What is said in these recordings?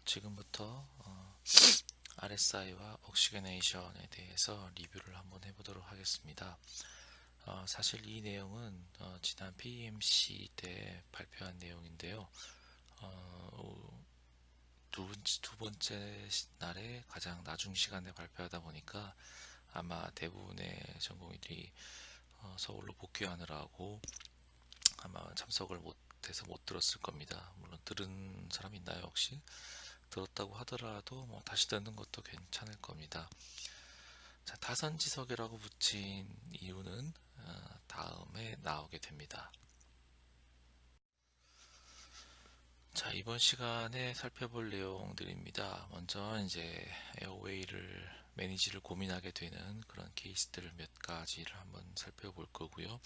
지금부터 RSI와 옥시게네이션에 대해서 리뷰를 한번 해보도록 하겠습니다. 사실 이 내용은 지난 PEMC 때 발표한 내용인데요. 두 번째 날에 가장 나중 시간에 발표하다 보니까 아마 대부분의 전공의들이 서울로 복귀하느라고 아마 참석을 못해서 못 들었을 겁니다. 물론 들은 사람 있나요, 혹시? 들었다고 하더라도 다시 듣는 것도 괜찮을 겁니다. 자, 타선지석이라고 붙인 이유는 다음에 나오게 됩니다. 자, 이번 시간에 살펴볼 내용들입니다. 먼저 이제 에어웨이를 매니지를 고민하게 되는 그런 케이스들을 몇 가지를 한번 살펴볼 거고요.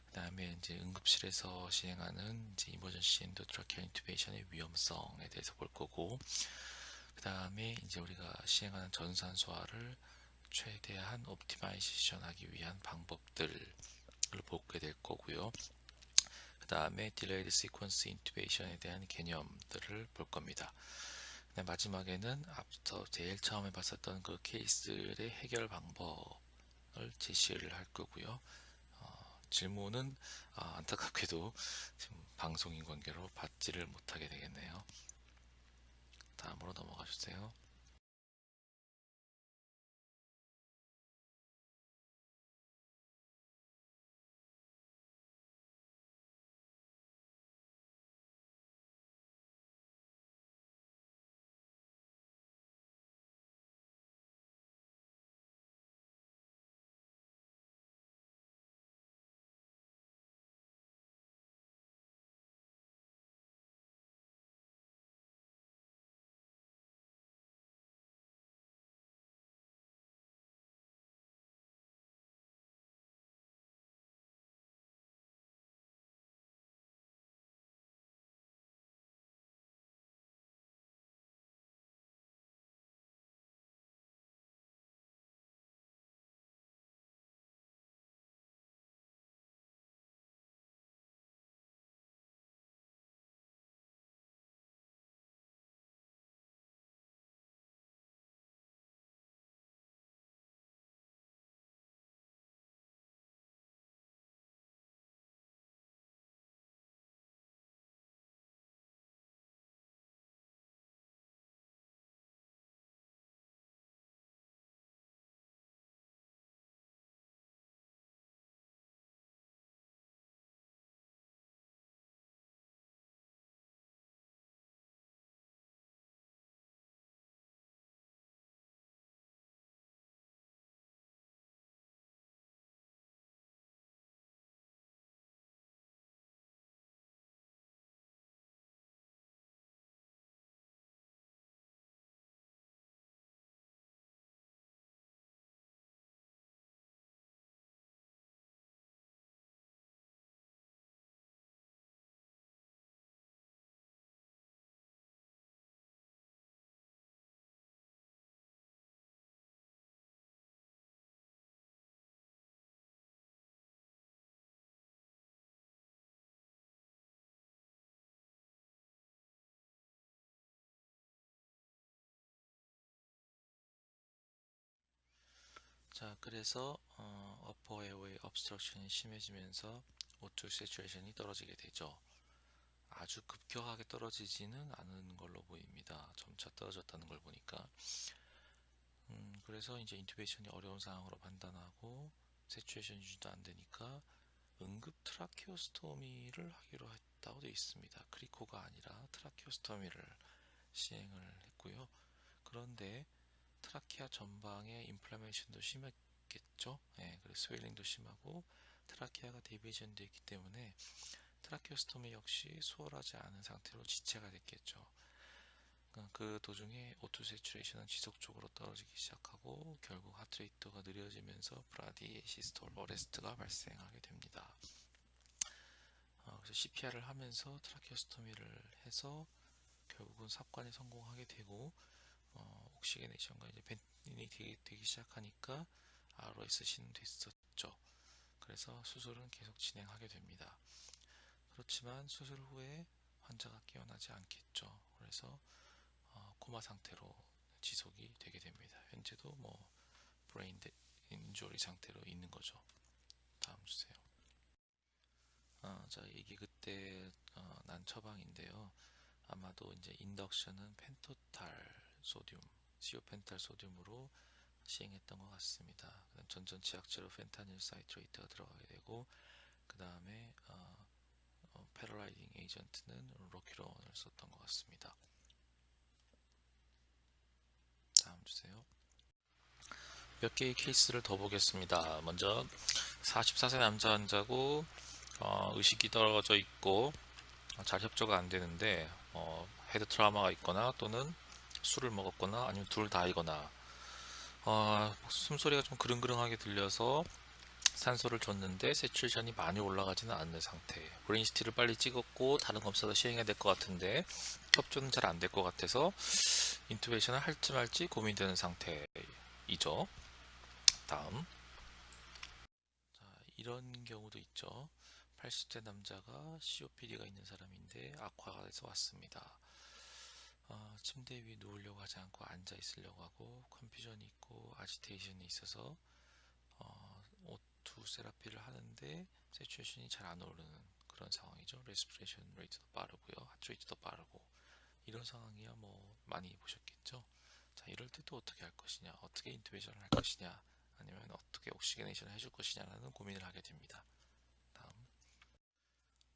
그 다음에 이제 응급실에서 시행하는 이제 이머전시 엔도 트라키아 인투베이션의 위험성에 대해서 볼 거고, 그 다음에 이제 우리가 시행하는 전산소화를 최대한 옵티마이제이션 하기 위한 방법들을 보게 될 거고요. 그 다음에 딜레이드 시퀀스 인투베이션에 대한 개념들을 볼 겁니다. 마지막에는 앞서 제일 처음에 봤었던 그 케이스들의 해결 방법을 제시를 할 거고요. 질문은 안타깝게도 지금 방송인 관계로 받지를 못하게 되겠네요. 다음으로 넘어가 주세요. 자, 그래서 어퍼 에어웨이 obstruction이 심해지면서 O2 saturation이 떨어지게 되죠. 아주 급격하게 떨어지지는 않은 걸로 보입니다. 점차 떨어졌다는 걸 보니까. 그래서 이제 인투베이션이 어려운 상황으로 판단하고 세츄에이션 유지도 안 되니까 응급 트라케오스토미를 하기로 했다고 되어 있습니다. 크리코가 아니라 트라케오스토미를 시행을 했고요. 그런데 트라키아 전방의 인플라메이션도 심했겠죠. 네, 그래서 스웨일링도 심하고 트라키아가 데비에이션 되어 있기 때문에 트라케오스토미 역시 수월하지 않은 상태로 지체가 됐겠죠. 그 도중에 O2 세츄레이션은 지속적으로 떨어지기 시작하고 결국 하트레이트가 느려지면서 브라디 시스톨 어레스트가 발생하게 됩니다. 그래서 CPR을 하면서 트라케오스토미를 해서 결국은 삽관에 성공하게 되고 옥시게네이션과 이제 벤틴이 되기 시작하니까 ROSC는 됐었죠. 그래서 수술은 계속 진행하게 됩니다. 그렇지만 수술 후에 환자가 깨어나지 않겠죠. 그래서 코마 상태로 지속이 되게 됩니다. 현재도 뭐 브레인 인조리 상태로 있는 거죠. 다음 주세요. 자, 이게 그때 난 처방인데요. 아마도 이제 인덕션은 펜토탈 소듐, 시오펜탈 소듐으로 시행했던 것 같습니다. 전전치약제로 펜타닐 사이트레이트가 들어가게 되고, 그 다음에 패러라이딩 에이전트는 로큐론을 썼던 것 같습니다. 다음 주세요. 몇 개의 케이스를 더 보겠습니다. 먼저 44세 남자 환자고 의식이 떨어져 있고 잘 협조가 안 되는데 헤드 트라우마가 있거나 또는 술을 먹었거나 아니면 둘 다이거나 숨소리가 좀 그릉그릉하게 들려서 산소를 줬는데 세츄레이션이 많이 올라가지는 않는 상태. 브레인시티를 빨리 찍었고 다른 검사도 시행해야 될 것 같은데 협조는 잘 안 될 것 같아서 인투베이션을 할지 말지 고민되는 상태이죠. 다음. 자, 이런 경우도 있죠. 80대 남자가 COPD가 있는 사람인데 악화가 돼서 왔습니다. 침대 위에 누우려고 하지 않고 앉아 있으려고 하고 컨퓨전이 있고 아지테이션이 있어서 O2 세라피를 하는데 세츄레이션이 잘 안 오르는 그런 상황이죠. 레스피레이션 레이트도 빠르고요. 하트레이트도 빠르고 이런 상황이야 뭐 많이 보셨겠죠. 자, 이럴 때 또 어떻게 할 것이냐, 어떻게 인투베이션을 할 것이냐, 아니면 어떻게 옥시게네이션을 해줄 것이냐라는 고민을 하게 됩니다. 다음.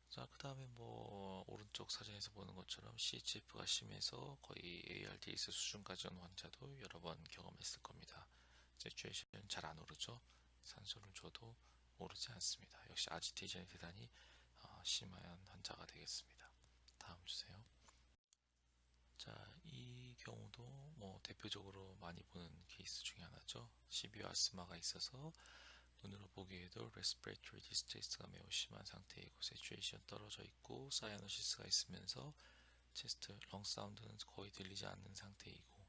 자, 그 다음에 뭐 오른쪽 사진에서 보는 것처럼 CHF가 심해서 거의 ARDS 수준까지 온 환자도 여러 번 경험했을 겁니다. 세츄레이션 잘 안 오르죠. 산소를 줘도 오르지 않습니다. 역시 아지테이션이 대단히 심한 환자가 되겠습니다. 다음 주세요. 자, 이 경우도 뭐 대표적으로 많이 보는 케이스 중에 하나죠. 시비어 아스마가 있어서 눈으로 보기에도 레스피레이터리 디스트레스가 매우 심한 상태이고 세츄레이션 떨어져 있고 사이아노시스가 있으면서 체스트, 렁 사운드는 거의 들리지 않는 상태이고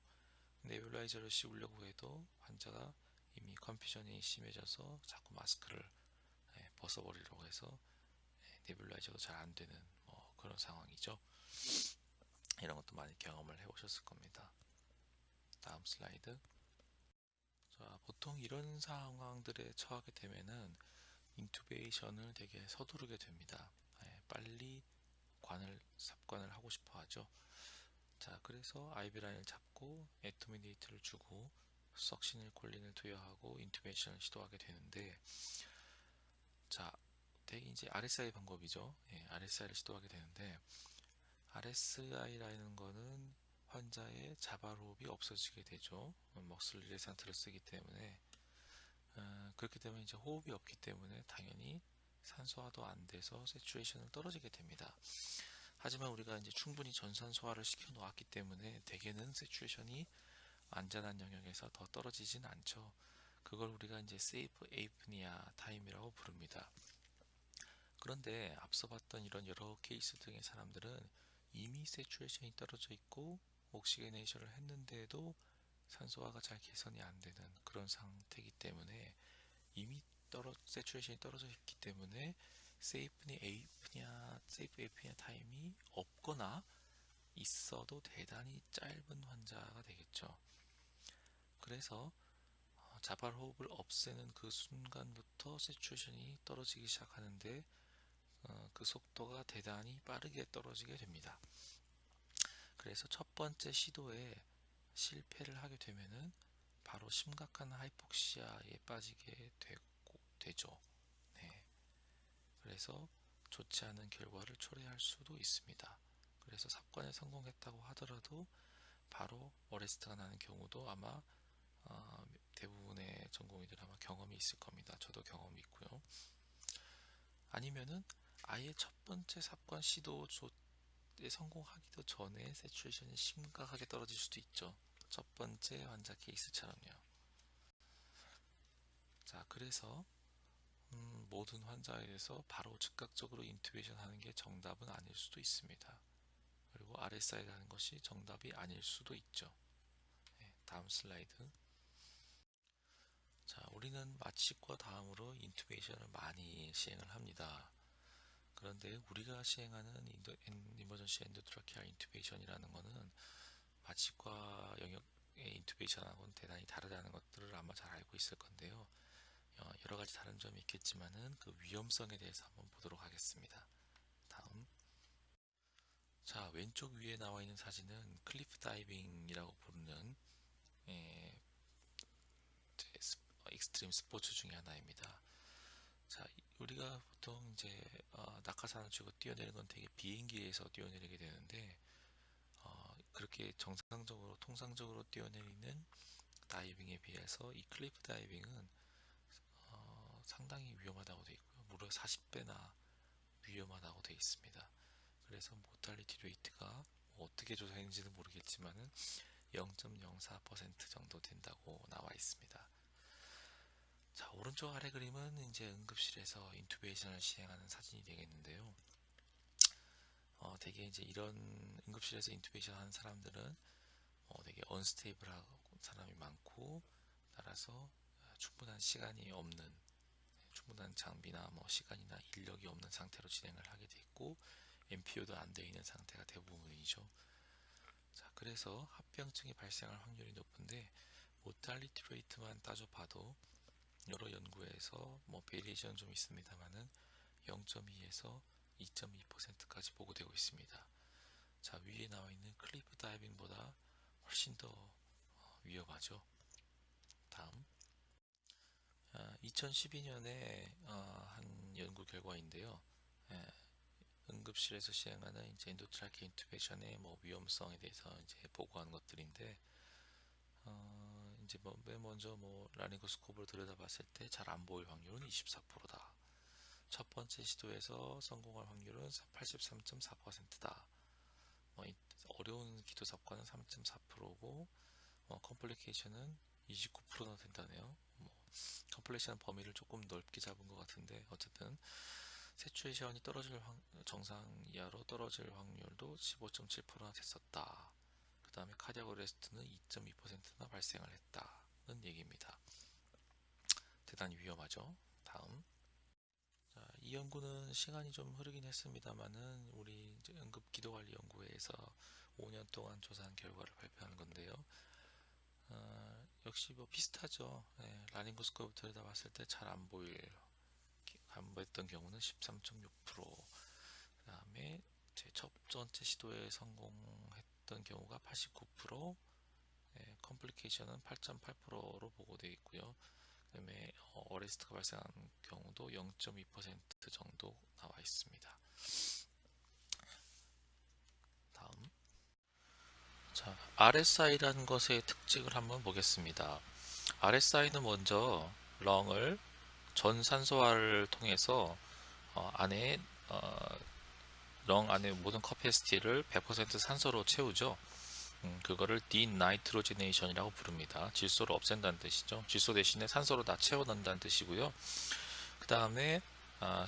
네뷸라이저를 씌우려고 해도 환자가 이미 컨퓨전이 심해져서 자꾸 마스크를 벗어버리려고 해서 네뷸라이저가 잘 안 되는 뭐 그런 상황이죠. 이런 것도 많이 경험을 해보셨을 겁니다. 다음 슬라이드. 자, 보통 이런 상황들에 처하게 되면은 인투베이션을 되게 서두르게 됩니다. 빨리 삽관을 하고 싶어 하죠. 자, 그래서 IV 라인을 잡고 에토미네이트를 주고 석신일 콜린을 투여하고 인투베이션을 시도하게 되는데, 자, 대개 이제 RSI 방법이죠. RSI를 시도하게 되는데 RSI라는 거는 환자의 자발호흡이 없어지게 되죠. 먹슬 릴렉산트를 쓰기 때문에 그렇게 되면 이제 호흡이 없기 때문에 당연히 산소화도 안 돼서 세츄레이션은 떨어지게 됩니다. 하지만 우리가 이제 충분히 전산소화를 시켜 놓았기 때문에 대개는 세츄레이션이 안전한 영역에서 더 떨어지진 않죠. 그걸 우리가 이제 세이프 에이프니아 타임이라고 부릅니다. 그런데 앞서 봤던 이런 여러 케이스 등의 사람들은 이미 세츄레이션이 떨어져 있고 옥시게네이션을 했는데도 산소화가 잘 개선이 안 되는 그런 상태이기 때문에 이미 세츄레이션이 떨어져 있기 때문에 세이프 에이프니아 타임이 없거나 있어도 대단히 짧은 환자가 되겠죠. 그래서 자발 호흡을 없애는 그 순간부터 세츄레이션이 떨어지기 시작하는데 그 속도가 대단히 빠르게 떨어지게 됩니다. 그래서 첫 번째 시도에 실패를 하게 되면은 바로 심각한 하이폭시아에 빠지게 되죠. 네. 그래서 좋지 않은 결과를 초래할 수도 있습니다. 그래서 삽관에 성공했다고 하더라도 바로 어레스트가 나는 경우도 아마 대부분의 전공의들 아마 경험이 있을 겁니다. 저도 경험이 있고요. 아니면은 아예 첫 번째 삽관 시도에 성공하기도 전에 세츄레이션이 심각하게 떨어질 수도 있죠. 첫 번째 환자 케이스처럼요. 자, 그래서 모든 환자에 대해서 바로 즉각적으로 인투베이션 하는 게 정답은 아닐 수도 있습니다. 그리고 RSI 하는 것이 정답이 아닐 수도 있죠. 네, 다음 슬라이드. 자, 우리는 마취과 다음으로 인투베이션을 많이 시행을 합니다. 그런데 우리가 시행하는 이머전시 엔도트라키알 인투베이션이라는 것은 마취과 영역의 인투베이션하고는 대단히 다르다는 것들을 아마 잘 알고 있을 건데요. 여러 가지 다른 점이 있겠지만은 그 위험성에 대해서 한번 보도록 하겠습니다. 다음. 자, 왼쪽 위에 나와 있는 사진은 클리프 다이빙이라고 부르는 익스트림 스포츠 중에 하나입니다. 자, 우리가 보통 이제 낙하산을 치고 뛰어내리는 건 되게 비행기에서 뛰어내리게 되는데 그렇게 정상적으로 통상적으로 뛰어내리는 다이빙에 비해서 이 클리프 다이빙은 상당히 위험하다고 되어 있고요. 무려 40배나 위험하다고 되어 있습니다. 그래서 모탈리티 레이트가 어떻게 조사했는지는 모르겠지만은 0.04% 정도 된다고 나와 있습니다. 자, 오른쪽 아래 그림은 이제 응급실에서 인투베이션을 시행하는 사진이 되겠는데요. 되게 이제 이런 응급실에서 인투베이션 하는 사람들은 되게 언스테이블한 사람이 많고, 따라서 충분한 시간이 없는, 충분한 장비나 뭐 시간이나 인력이 없는 상태로 진행을 하게 돼 있고, MPO도 안 되어 있는 상태가 대부분이죠. 자, 그래서 합병증이 발생할 확률이 높은데 모탈리티 레이트만 따져봐도 여러 연구에서 뭐 베리에이션 좀 있습니다만은 0.2에서 2.2%까지 보고되고 있습니다. 자, 위에 나와 있는 클리프 다이빙보다 훨씬 더 위험하죠. 다음. 2012년에 한 연구 결과인데요. 응급실에서 시행하는 이제 엔도트라키어 인투베이션의 뭐 위험성에 대해서 이제 보고한 것들인데, 이제 뭐 맨 먼저 뭐 라링고스코프를 들여다봤을 때 잘 안 보일 확률은 24%다. 첫 번째 시도에서 성공할 확률은 83.4%다. 어려운 기도삽과는 3.4%고, 컴플리케이션은 29%나 된다네요. 컴플리케이션 범위를 조금 넓게 잡은 것 같은데, 어쨌든 세추에이션이 정상 이하로 떨어질 확률도 15.7%나 됐었다. 그 다음에 카디악 어레스트는 2.2%나 발생을 했다는 얘기입니다. 대단히 위험하죠. 다음. 자, 이 연구는 시간이 좀 흐르긴 했습니다만은 우리 이제 응급기도관리 연구회에서 5년 동안 조사한 결과를 발표하는 건데요. 역시 뭐 비슷하죠. 라닝고스코프 들여다봤을 때 잘 안 보였던 경우는 13.6%, 그 다음에 제 첫 번째 시도에 성공했던 경우가 89%, 컴플리케이션은 8.8%로 보고되어 있고요. 그 다음에 어레스트가 발생한 경우도 0.2% 정도 나와 있습니다. 다음. 자, RSI라는 것의 특징을 한번 보겠습니다. RSI는 먼저 렁을 전산소화를 통해서 안에 렁 안에 모든 커패시티를 100% 산소로 채우죠. 그거를 디나이트로지네이션이라고 부릅니다. 질소를 없앤다는 뜻이죠. 질소 대신에 산소로 다 채워넣는다는 뜻이고요. 그 다음에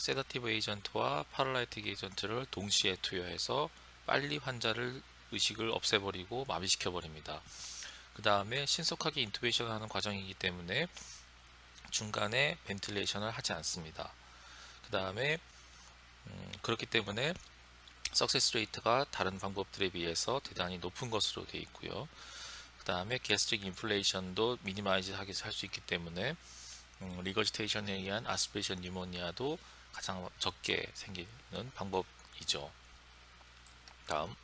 세다티브 에이전트와 파랄라이틱 에이전트를 동시에 투여해서 빨리 환자를 의식을 없애버리고 마비시켜버립니다. 그 다음에 신속하게 인투베이션을 하는 과정이기 때문에 중간에 벤틸레이션을 하지 않습니다. 그 다음에 그렇기 때문에 석세스 레이트가 다른 방법들에 비해서 대단히 높은 것으로 되어 있고요. 그 다음에 게스트릭 인플레이션도 미니마이즈 하게 할 수 있기 때문에 리거지테이션에 의한 아스피레이션 뉴모니아도 가장 적게 생기는 방법이죠. 다음.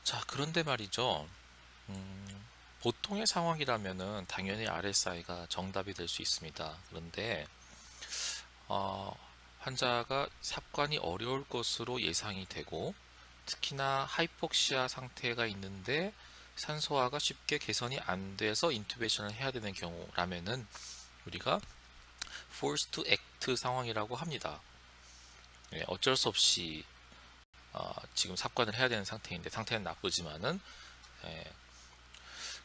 자, 그런데 말이죠. 보통의 상황이라면은 당연히 RSI가 정답이 될 수 있습니다. 그런데 환자가 삽관이 어려울 것으로 예상이 되고, 특히나 하이폭시아 상태가 있는데 산소화가 쉽게 개선이 안 돼서 인투베이션을 해야 되는 경우라면은 우리가 forced to act 상황이라고 합니다. 어쩔 수 없이 지금 삽관을 해야 되는 상태인데 상태는 나쁘지만은,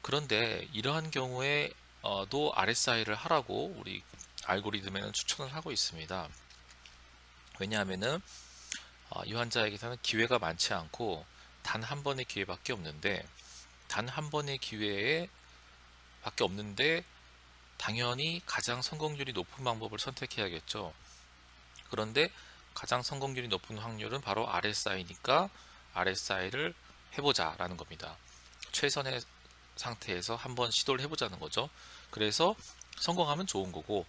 그런데 이러한 경우에도 RSI를 하라고 우리 알고리즘에는 추천을 하고 있습니다. 왜냐하면은 이 환자에게서는 기회가 많지 않고 단 한 번의 기회밖에 없는데, 단 한 번의 기회에 밖에 없는데 당연히 가장 성공률이 높은 방법을 선택해야겠죠. 그런데 가장 성공률이 높은 확률은 바로 RSI니까 RSI를 해보자 라는 겁니다. 최선의 상태에서 한번 시도를 해보자는 거죠. 그래서 성공하면 좋은 거고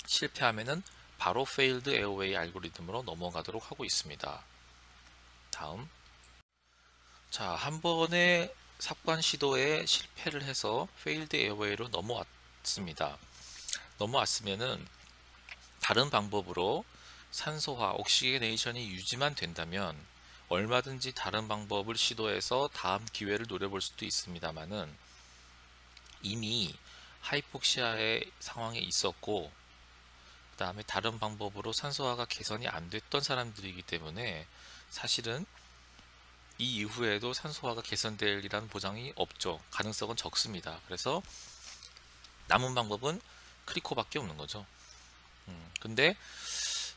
실패하면은 바로 failed airway 알고리즘으로 넘어가도록 하고 있습니다. 다음. 자, 한 번의 삽관 시도에 실패를 해서 failed airway로 넘어왔습니다. 넘어왔으면은 다른 방법으로 산소화, 옥시게네이션이 유지만 된다면 얼마든지 다른 방법을 시도해서 다음 기회를 노려볼 수도 있습니다만은 이미 하이폭시아의 상황에 있었고 그 다음에 다른 방법으로 산소화가 개선이 안 됐던 사람들이기 때문에 사실은 이 이후에도 산소화가 개선될이라는 보장이 없죠. 가능성은 적습니다. 그래서 남은 방법은 크리코밖에 없는 거죠. 근데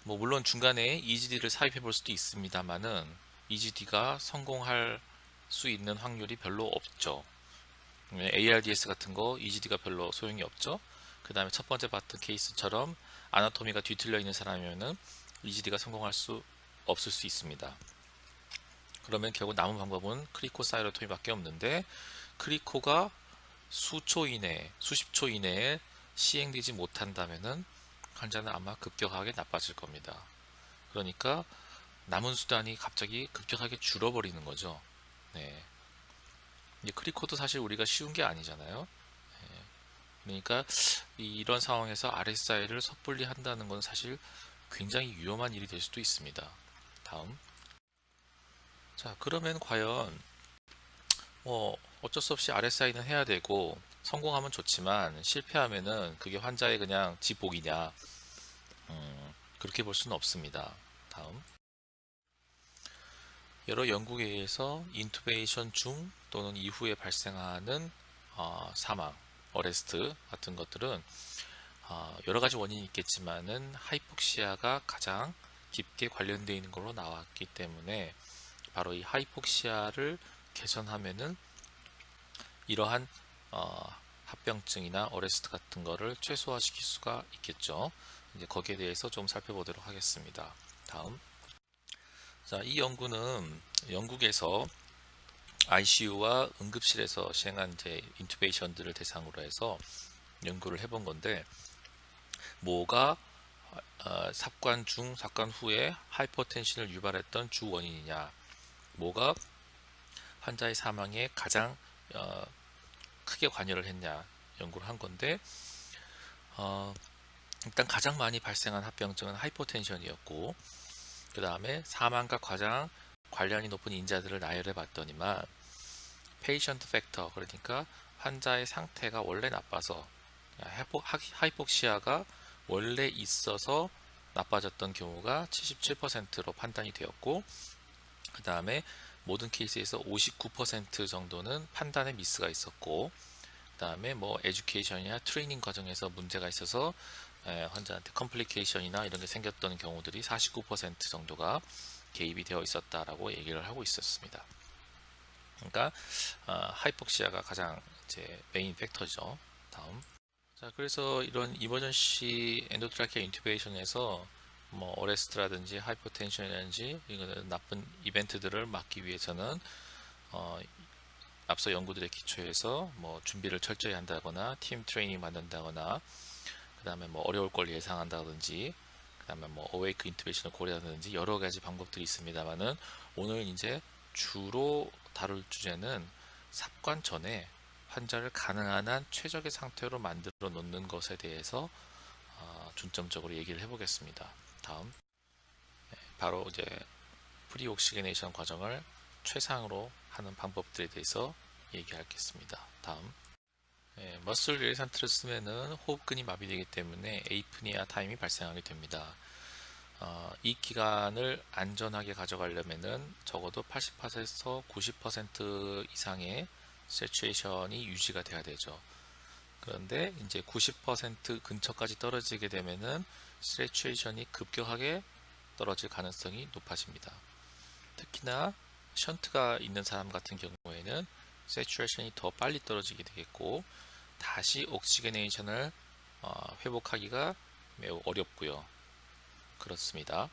뭐 물론 중간에 EGD를 삽입해 볼 수도 있습니다만은 EGD가 성공할 수 있는 확률이 별로 없죠. ARDS 같은 거 EGD가 별로 소용이 없죠. 그 다음에 첫 번째 봤던 케이스처럼 아나토미가 뒤틀려 있는 사람이면은 EGD가 성공할 수 없을 수 있습니다. 그러면 결국 남은 방법은 크리코 사이로토미밖에 없는데 크리코가 수초 이내, 수십 초 이내에 시행되지 못한다면은 환자는 아마 급격하게 나빠질 겁니다. 그러니까 남은 수단이 갑자기 급격하게 줄어버리는 거죠. 네. 크리코도 사실 우리가 쉬운 게 아니잖아요. 네. 그러니까 이런 상황에서 RSI를 섣불리 한다는 건 사실 굉장히 위험한 일이 될 수도 있습니다. 다음. 자, 그러면 과연 어쩔 수 없이 RSI는 해야 되고 성공하면 좋지만 실패하면은 그게 환자의 그냥 지 복이냐? 그렇게 볼 수는 없습니다. 다음. 여러 연구에 의해서 인투베이션 중 또는 이후에 발생하는 사망, 어레스트 같은 것들은 여러 가지 원인이 있겠지만은 하이폭시아가 가장 깊게 관련되어 있는 걸로 나왔기 때문에 바로 이 하이폭시아를 개선하면은 이러한 합병증이나 어레스트 같은 거를 최소화시킬 수가 있겠죠. 이제 거기에 대해서 좀 살펴보도록 하겠습니다. 다음. 자, 이 연구는 영국에서 ICU와 응급실에서 시행한 이제 인투베이션들을 대상으로 해서 연구를 해본 건데 뭐가 삽관 중, 삽관 후에 하이퍼텐션을 유발했던 주 원인이냐, 뭐가 환자의 사망에 가장 크게 관여를 했냐 연구를 한 건데 일단 가장 많이 발생한 합병증은 하이퍼텐션이었고 그 다음에 사망과 가장 관련이 높은 인자들을 나열해 봤더니만 페이션트 팩터 그러니까 환자의 상태가 원래 나빠서 하이폭시아가 원래 있어서 나빠졌던 경우가 77%로 판단이 되었고 그 다음에 모든 케이스에서 59% 정도는 판단에 미스가 있었고 그 다음에 뭐 에듀케이션이나 트레이닝 과정에서 문제가 있어서 환자한테 컴플리케이션이나 이런 게 생겼던 경우들이 49% 정도가 개입이 되어 있었다라고 얘기를 하고 있었습니다. 그러니까 하이폭시아가 가장 이제 메인 팩터죠. 다음. 자, 그래서 이런 이머전시 엔도트라키아 인투베이션에서 뭐 어레스트라든지 하이퍼텐션이라든지 이거는 나쁜 이벤트들을 막기 위해서는 앞서 연구들의 기초에서 뭐 준비를 철저히 한다거나 팀 트레이닝 만든다거나 그 다음에 뭐 어려울 걸 예상한다든지 그 다음에 뭐 어웨이크 인투베이션을 고려한다든지 여러 가지 방법들이 있습니다만은 오늘 이제 주로 다룰 주제는 삽관 전에 환자를 가능한 한 최적의 상태로 만들어 놓는 것에 대해서 중점적으로 얘기를 해보겠습니다. 다음. 바로 이제 프리옥시게네이션 과정을 최상으로 하는 방법들에 대해서 얘기하겠습니다. 다음. 머슬 릴산트를 쓰면은 호흡근이 마비되기 때문에 에이프니아 타임이 발생하게 됩니다. 이 기간을 안전하게 가져가려면은 적어도 80%에서 90% 이상의 세츄에이션이 유지가 돼야 되죠. 그런데 이제 90% 근처까지 떨어지게 되면은 세츄에이션이 급격하게 떨어질 가능성이 높아집니다. 특히나 션트가 있는 사람 같은 경우에는 세츄레이션이 더 빨리 떨어지게 되겠고 다시 옥시게네이션을 회복하기가 매우 어렵고요. 그렇습니다.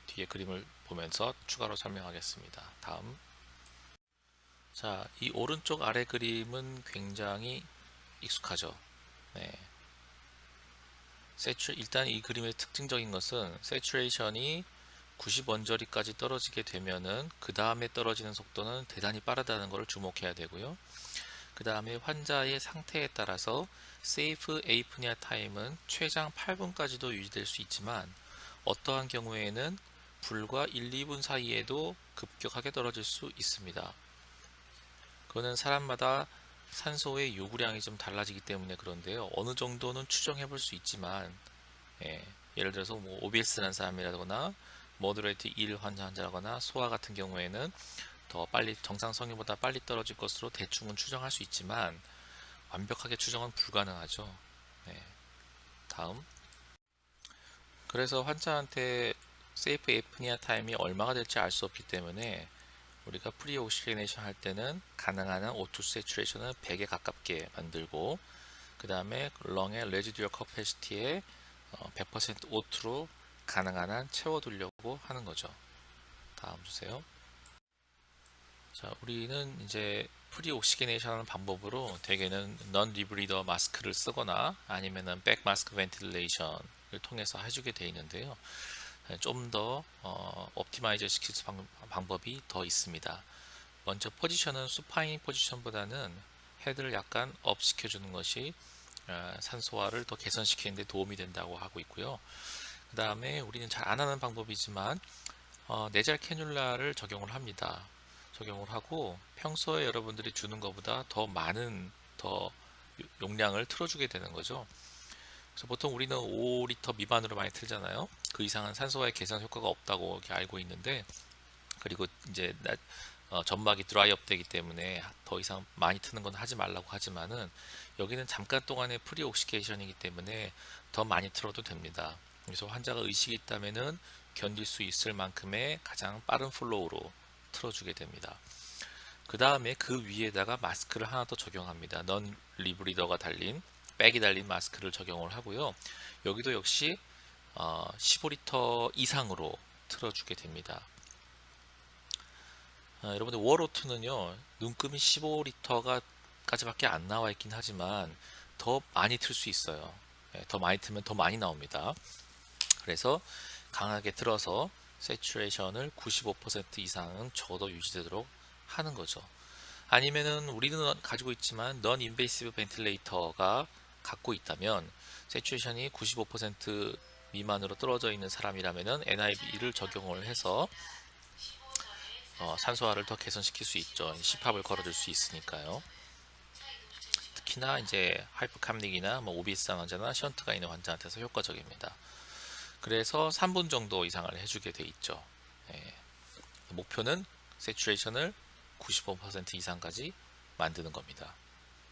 뒤에 그림을 보면서 추가로 설명하겠습니다. 다음. 자, 이 오른쪽 아래 그림은 굉장히 익숙하죠. 네. 일단 이 그림의 특징적인 것은 세츄레이션이 90원저리까지 떨어지게 되면은 그 다음에 떨어지는 속도는 대단히 빠르다는 것을 주목해야 되고요. 그 다음에 환자의 상태에 따라서 세이프 에이프니아 타임은 최장 8분까지도 유지될 수 있지만 어떠한 경우에는 불과 1, 2분 사이에도 급격하게 떨어질 수 있습니다. 그거는 사람마다 산소의 요구량이 좀 달라지기 때문에 그런데요. 어느 정도는 추정해 볼 수 있지만 예를 들어서 뭐 OBS라는 사람이라거나 모더레이트 1 환자라거나 소아 같은 경우에는 더 빨리 정상 성인보다 빨리 떨어질 것으로 대충은 추정할 수 있지만 완벽하게 추정은 불가능하죠. 네. 다음. 그래서 환자한테 세이프 에이프니아 타임이 얼마가 될지 알 수 없기 때문에 우리가 프리 옥시게네이션 할 때는 가능한 한 O2 세츄레이션을 100에 가깝게 만들고 그 다음에 렁의 레지듀얼 커패시티에 100% O2로 가능한 한 채워두려고 하는 거죠. 다음 주세요. 자, 우리는 이제 프리 옥시게네이션 하는 방법으로 대개는 넌 리브리더 마스크를 쓰거나 아니면은 백 마스크 벤틸레이션을 통해서 해주게 되어 있는데요. 좀 더 옵티마이저 시킬 방법이 더 있습니다. 먼저 포지션은 수파인 포지션보다는 헤드를 약간 업 시켜주는 것이 산소화를 더 개선시키는 데 도움이 된다고 하고 있고요. 그 다음에 우리는 잘 안 하는 방법이지만 내잘 캐뉼라를 적용을 합니다. 적용을 하고 평소에 여러분들이 주는 것보다 더 많은 더 용량을 틀어주게 되는 거죠. 그래서 보통 우리는 5리터 미만으로 많이 틀잖아요. 그 이상은 산소화의 개선 효과가 없다고 이렇게 알고 있는데, 그리고 이제 점막이 드라이업 되기 때문에 더 이상 많이 트는 건 하지 말라고 하지만은 여기는 잠깐 동안의 프리 옥시게이션이기 때문에 더 많이 틀어도 됩니다. 그래서 환자가 의식이 있다면은 견딜 수 있을 만큼의 가장 빠른 플로우로 틀어주게 됩니다. 그 다음에 그 위에다가 마스크를 하나 더 적용합니다. 넌 리브리더가 달린 백이 달린 마스크를 적용을 하고요. 여기도 역시 15리터 이상으로 틀어주게 됩니다. 여러분들 워로투는요 눈금이 15리터가까지밖에 안 나와 있긴 하지만 더 많이 틀 수 있어요. 더 많이 틀면 더 많이 나옵니다. 그래서 강하게 틀어서 세츄레이션을 95% 이상은 적어도 유지되도록 하는 거죠. 아니면은 우리는 가지고 있지만 넌 인베이시브 벤틸레이터가 갖고 있다면 세츄레이션이 95% 미만으로 떨어져 있는 사람이라면은 NIV를 적용을 해서 산소화를 더 개선시킬 수 있죠. CPAP을 걸어줄 수 있으니까요. 특히나 이제 하이퍼캅닉이나 뭐 오비스상 환자나 션트가 있는 환자한테서 효과적입니다. 그래서 3분 정도 이상을 해주게 돼 있죠. 목표는 세츄레이션을 95% 이상까지 만드는 겁니다.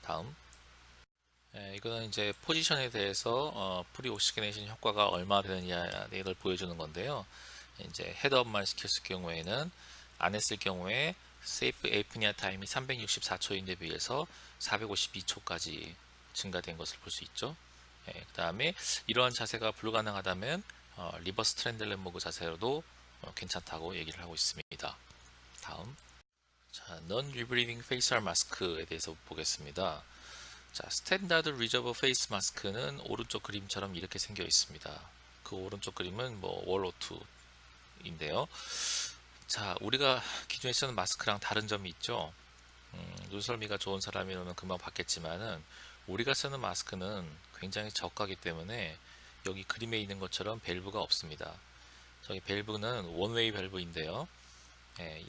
다음. 이거는 이제 포지션에 대해서 프리 옥시게네이션 효과가 얼마 되느냐를 보여주는 건데요. 이제 헤드업만 시켰을 경우에는 안 했을 경우에 세이프 에이프니아 타임이 364초인데 비해서 452초까지 증가된 것을 볼 수 있죠. 그 다음에 이러한 자세가 불가능하다면 리버스 트렌들렌 모그 자세로도 괜찮다고 얘기를 하고 있습니다. 다음. 자, non rebreathing facial 마스크에 대해서 보겠습니다. 자, 스탠다드 리저버 페이스 마스크는 오른쪽 그림처럼 이렇게 생겨 있습니다. 그 오른쪽 그림은 뭐 월오2인데요. 자, 우리가 기존에 쓰는 마스크랑 다른 점이 있죠. 눈썰미가 좋은 사람이라면 금방 봤겠지만은 우리가 쓰는 마스크는 굉장히 저가기 때문에 여기 그림에 있는 것처럼 밸브가 없습니다. 저기 밸브는 원웨이 밸브인데요.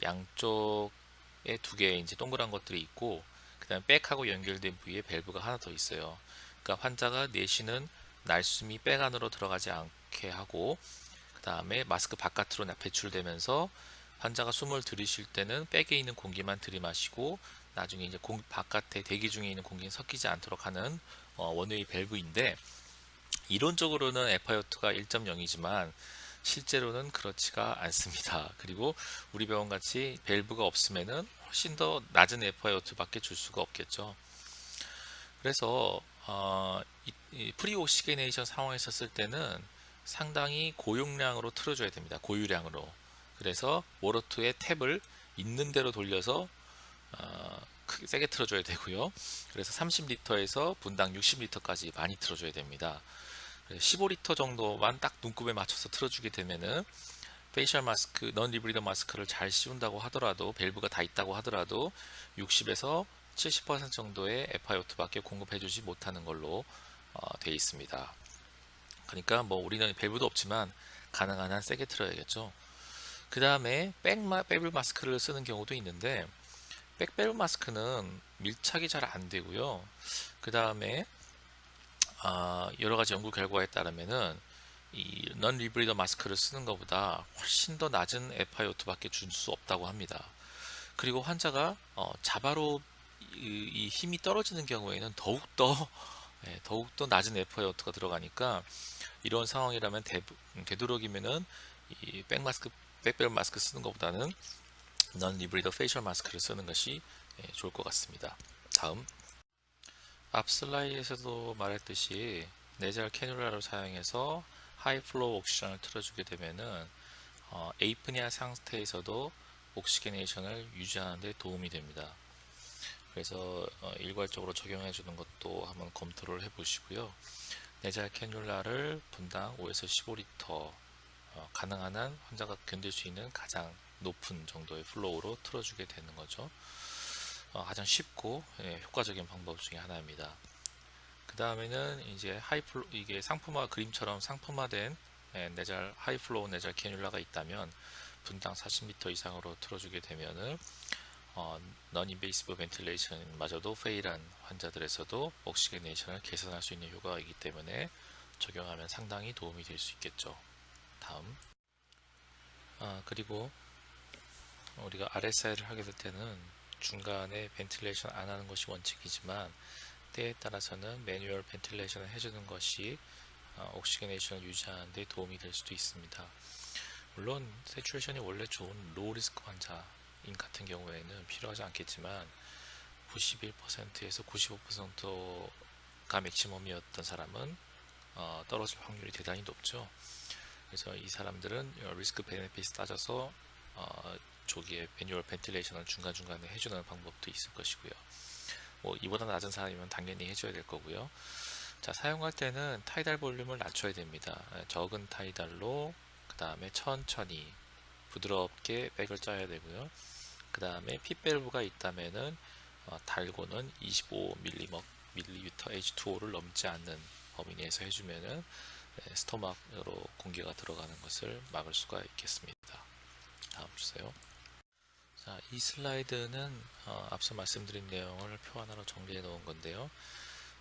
양쪽에 두 개의 이제 동그란 것들이 있고 그 다음에 백하고 연결된 부위에 밸브가 하나 더 있어요. 그러니까 환자가 내쉬는 날숨이 백 안으로 들어가지 않게 하고 그 다음에 마스크 바깥으로 배출되면서 환자가 숨을 들이쉴 때는 백에 있는 공기만 들이마시고 나중에 이제 바깥에 대기 중에 있는 공기는 섞이지 않도록 하는 원웨이 밸브인데 이론적으로는 FiO2가 1.0이지만 실제로는 그렇지가 않습니다. 그리고 우리 병원 같이 밸브가 없으면은 훨씬 더 낮은 FiO2 밖에 줄 수가 없겠죠. 그래서 이 프리 옥시게네이션 상황에서 쓸 때는 상당히 고용량으로 틀어줘야 됩니다. 고유량으로. 그래서 워로2의 탭을 있는 대로 돌려서 세게 틀어줘야 되고요. 그래서 30리터에서 분당 60리터까지 많이 틀어줘야 됩니다. 15리터 정도만 딱 눈곱에 맞춰서 틀어주게 되면은 페이셜 마스크, 넌 리브리더 마스크를 잘 씌운다고 하더라도, 밸브가 다 있다고 하더라도 60에서 70% 정도의 FiO2밖에 공급해주지 못하는 걸로 되어 있습니다. 그러니까 뭐 우리는 밸브도 없지만 가능한 한 세게 틀어야겠죠. 그 다음에 백밸브 마스크를 쓰는 경우도 있는데, 백밸브 마스크는 밀착이 잘 안 되고요. 그 다음에 여러 가지 연구 결과에 따르면은 이 넌 리브리더 마스크를 쓰는 것보다 훨씬 더 낮은 FiO2밖에 줄 수 없다고 합니다. 그리고 환자가 자바로 이 힘이 떨어지는 경우에는 더욱더 낮은 FiO2가 들어가니까, 이런 상황이라면 되도록이면은 이 백밸브 마스크 쓰는 것보다는 넌 리브리더 페이셜 마스크를 쓰는 것이 좋을 것 같습니다. 다음, 앞 슬라이드에서도 말했듯이 내잘 캐뉼라를 사용해서 하이 플로우 옥시전을 틀어주게 되면은 에이프니아 상태에서도 옥시게네이션을 유지하는 데 도움이 됩니다. 그래서 일괄적으로 적용해 주는 것도 한번 검토를 해 보시고요. 내잘 캐뉼라를 분당 5에서 15리터 가능한 한 환자가 견딜 수 있는 가장 높은 정도의 플로우로 틀어주게 되는 거죠. 가장 쉽고 효과적인 방법 중에 하나입니다. 그 다음에는 이제 이게 상품화 그림처럼 상품화된 내잘 하이플로우 내잘 캐뉼라가 있다면 분당 40m 이상으로 틀어주게 되면은 넌 인베이시브 벤틸레이션 마저도 페일한 환자들에서도 옥시게네이션을 개선할 수 있는 효과가 있기 때문에 적용하면 상당히 도움이 될 수 있겠죠. 다음, 그리고 우리가 RSI를 하게 될 때는 중간에 벤틸레이션 안 하는 것이 원칙이지만, 때에 따라서는 매뉴얼 벤틸레이션을 해주는 것이 옥시게네이션을 유지하는 데 도움이 될 수도 있습니다. 물론 세츄레이션이 원래 좋은 로우 리스크 환자인 같은 경우에는 필요하지 않겠지만, 91%에서 95%가 맥시멈이었던 사람은 떨어질 확률이 대단히 높죠. 그래서 이 사람들은 리스크 베네핏 따져서 조기에 매뉴얼 벤틸레이션을 중간중간에 해주는 방법도 있을 것이고요. 뭐 이보다 낮은 사람이면 당연히 해줘야 될 거고요. 자, 사용할 때는 타이달 볼륨을 낮춰야 됩니다. 적은 타이달로, 그 다음에 천천히 부드럽게 백을 짜야 되고요. 그 다음에 핏밸브가 있다면은 달고는 25ml H2O를 넘지 않는 범위 내에서 해주면은 스토막으로 공기가 들어가는 것을 막을 수가 있겠습니다. 다음 주세요. 자, 이 슬라이드는 앞서 말씀드린 내용을 표 하나로 정리해 놓은 건데요.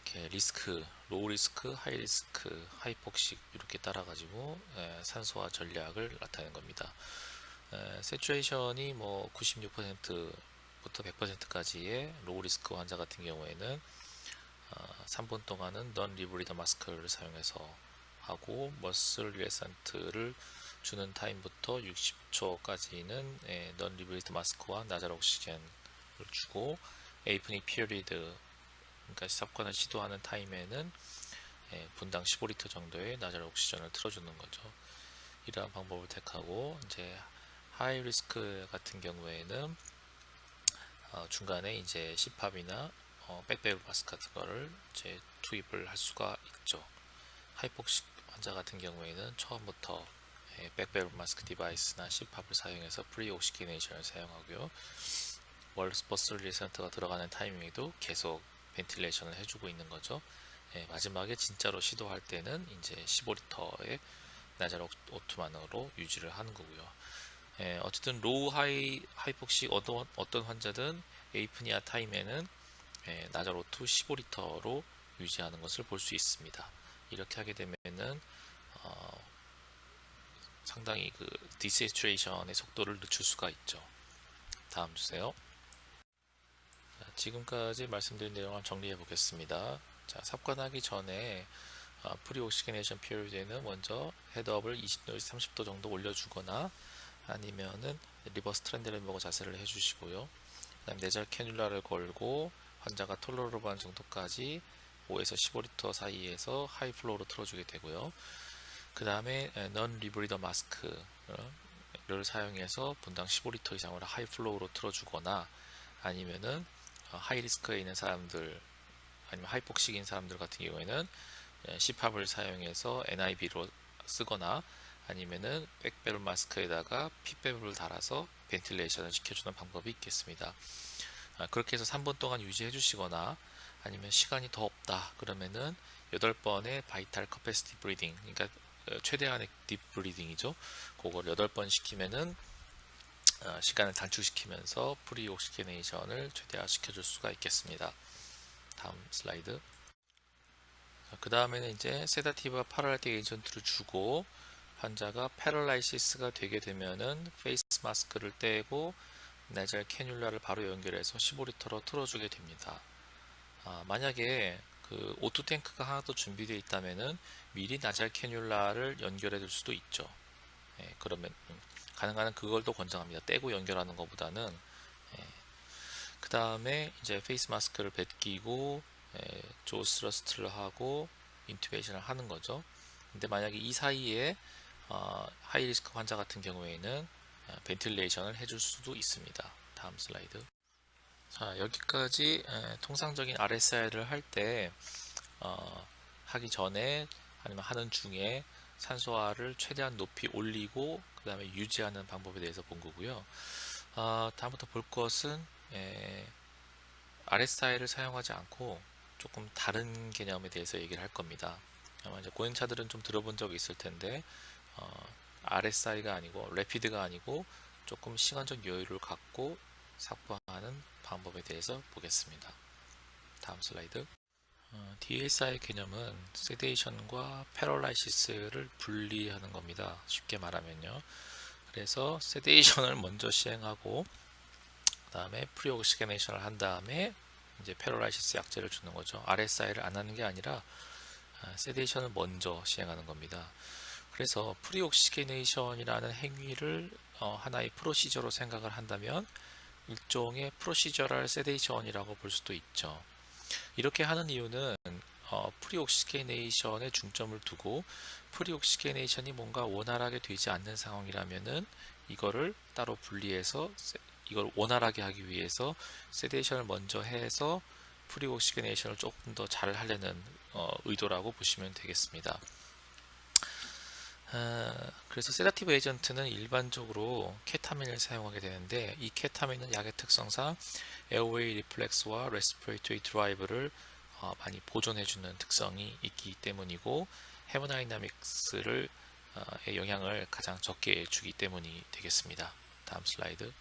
이렇게 리스크, 로우 리스크, 하이 리스크, 하이폭식 이렇게 따라 가지고 산소화 전략을 나타낸 겁니다. 세츄레이션이 뭐 96%부터 100%까지의 로우 리스크 환자 같은 경우에는 3분 동안은 넌 리브리더 마스크를 사용해서 하고, 머슬 릴렉산트를 주는 타임부터 60초까지는 넌 리브리드 마스크와 나잘 옥시겐을 주고, 에이프니 피어리드, 그러니까 삽관을 시도하는 타임에는 분당 15리터 정도의 나잘 옥시전을 틀어주는 거죠. 이러한 방법을 택하고, 이제 하이 리스크 같은 경우에는 중간에 이제 CPAP이나 백밸브 마스크 같은 거를 이제 투입을 할 수가 있죠. 하이폭식 환자 같은 경우에는 처음부터 백밸브 마스크 디바이스나 CPAP을 사용해서 프리 옥시게네이션을 사용하고요. 머슬 릴렉산트가 들어가는 타이밍에도 계속 벤틸레이션을 해주고 있는 거죠. 마지막에 진짜로 시도할 때는 이제 15리터의 나잘 오투만으로 유지를 하는 거고요. 어쨌든 로우 하이폭식 어떤 환자든 에이프니아 타임에는 나잘 오투 15리터로 유지하는 것을 볼 수 있습니다. 이렇게 하게 되면은 상당히 그 디세츄레이션의 속도를 늦출 수가 있죠. 다음 주세요. 자, 지금까지 말씀드린 내용을 정리해 보겠습니다. 자, 삽관하기 전에 프리 옥시게네이션 피리드에는 먼저 헤드업을 20도, 30도 정도 올려주거나, 아니면은 리버스 트렌드렌버거 자세를 해주시고요. 그다음 내잘 캐뉼라를 걸고 환자가 톨러러블한 정도까지 5에서 15리터 사이에서 하이 플로우로 틀어주게 되고요. 그 다음에 넌 리브리더 마스크를 사용해서 분당 15리터 이상으로 하이 플로우로 틀어주거나, 아니면은 하이리스크에 있는 사람들 아니면 하이폭식인 사람들 같은 경우에는 CPAP을 사용해서 NIV로 쓰거나 아니면은 백벨 마스크에다가 핏배블을 달아서 벤틸레이션을 시켜주는 방법이 있겠습니다. 그렇게 해서 3분 동안 유지해 주시거나 아니면 시간이 더 없다 그러면은 8번의 바이탈 커패시티 브리딩, 그러니까 최대한의 딥 브리딩이죠. 그걸 8번 시키면은 시간을 단축시키면서 프리 옥시게네이션을 최대화 시켜줄 수가 있겠습니다. 다음 슬라이드. 그 다음에는 이제 세다티브와 파랄라틱 에이전트를 주고 환자가 패럴라이시스가 되게 되면은 페이스 마스크를 떼고 내잘 캐뉼라를 바로 연결해서 15리터로 틀어주게 됩니다. 만약에 그 오토 탱크가 하나 더 준비되어 있다면은 미리 나잘 캐뉼라를 연결해 줄 수도 있죠. 그러면 가능한 그걸 더 권장합니다. 떼고 연결하는 것보다는. 그 다음에 이제 페이스 마스크를 벗기고 조 스러스트를 하고 인투베이션을 하는 거죠. 근데 만약에 이 사이에 하이 리스크 환자 같은 경우에는 벤틸레이션을 해줄 수도 있습니다. 다음 슬라이드. 자, 여기까지 통상적인 RSI를 할 때 하기 전에 아니면 하는 중에 산소화를 최대한 높이 올리고 그 다음에 유지하는 방법에 대해서 본 거고요. 다음부터 볼 것은 RSI를 사용하지 않고 조금 다른 개념에 대해서 얘기를 할 겁니다. 아마 이제 고행차들은 좀 들어본 적이 있을 텐데 RSI가 아니고 래피드가 아니고 조금 시간적 여유를 갖고 삭발하는 방법에 대해서 보겠습니다. 다음 슬라이드. DSI 개념은 세데이션과 패럴라이시스를 분리하는 겁니다. 쉽게 말하면요. 그래서 세데이션을 먼저 시행하고 그 다음에 프리옥시게네이션을 한 다음에 이제 패럴라이시스 약제를 주는 거죠. RSI를 안 하는 게 아니라 세데이션을 먼저 시행하는 겁니다. 그래서 프리옥시게네이션이라는 행위를 하나의 프로시저로 생각을 한다면 일종의 프로시저럴 세데이션이라고 볼 수도 있죠. 이렇게 하는 이유는 프리옥시게네이션에 중점을 두고 프리옥시게네이션이 뭔가 원활하게 되지 않는 상황이라면은 이거를 따로 분리해서 이걸 원활하게 하기 위해서 세데이션을 먼저 해서 프리옥시게네이션을 조금 더 잘 하려는 의도라고 보시면 되겠습니다. 그래서 세다티브 에이전트는 일반적으로 케타민을 사용하게 되는데 이 케타민은 약의 특성상 에어웨이 리플렉스와 레스피레이터리 드라이브를 많이 보존해주는 특성이 있기 때문이고 헤모다이나믹스를 영향을 가장 적게 주기 때문이 되겠습니다. 다음 슬라이드.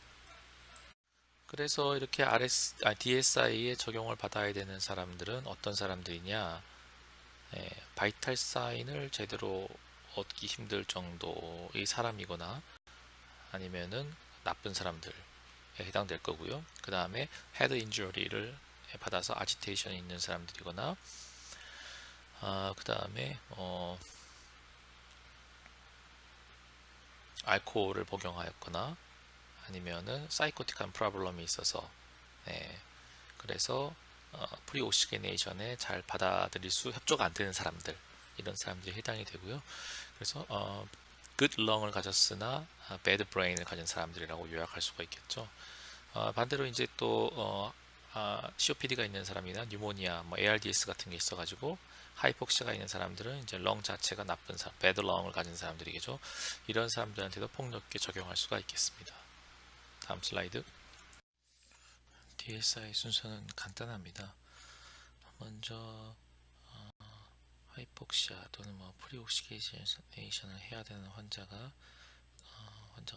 그래서 이렇게 DSI에 적용을 받아야 되는 사람들은 어떤 사람들이냐? 바이탈 사인을 제대로 얻기 힘들 정도의 사람이거나 아니면은 나쁜 사람들에 해당될 거고요. 그 다음에 헤드 인주리를 받아서 아지테이션이 있는 사람들이거나 그 다음에 알코올을 복용하였거나 아니면은 사이코틱한 프로블럼이 있어서 그래서 프리오시게네이션에 잘 받아들일 수 협조가 안 되는 사람들 이런 사람들이 해당이 되고요. 그래서 good lung을 가졌으나 bad brain을 가진 사람들이라고 요약할 수가 있겠죠. 반대로 이제 또 COPD가 있는 사람이나 뉴모니아, 뭐 ARDS 같은 게 있어가지고 하이폭시가 있는 사람들은 이제 렁 자체가 나쁜 사람, bad lung을 가진 사람들이겠죠. 이런 사람들한테도 폭넓게 적용할 수가 있겠습니다. 다음 슬라이드. DSI 순서는 간단합니다. 먼저 하이폭시아 또는 뭐 프리옥시게이션을 해야 되는 환자가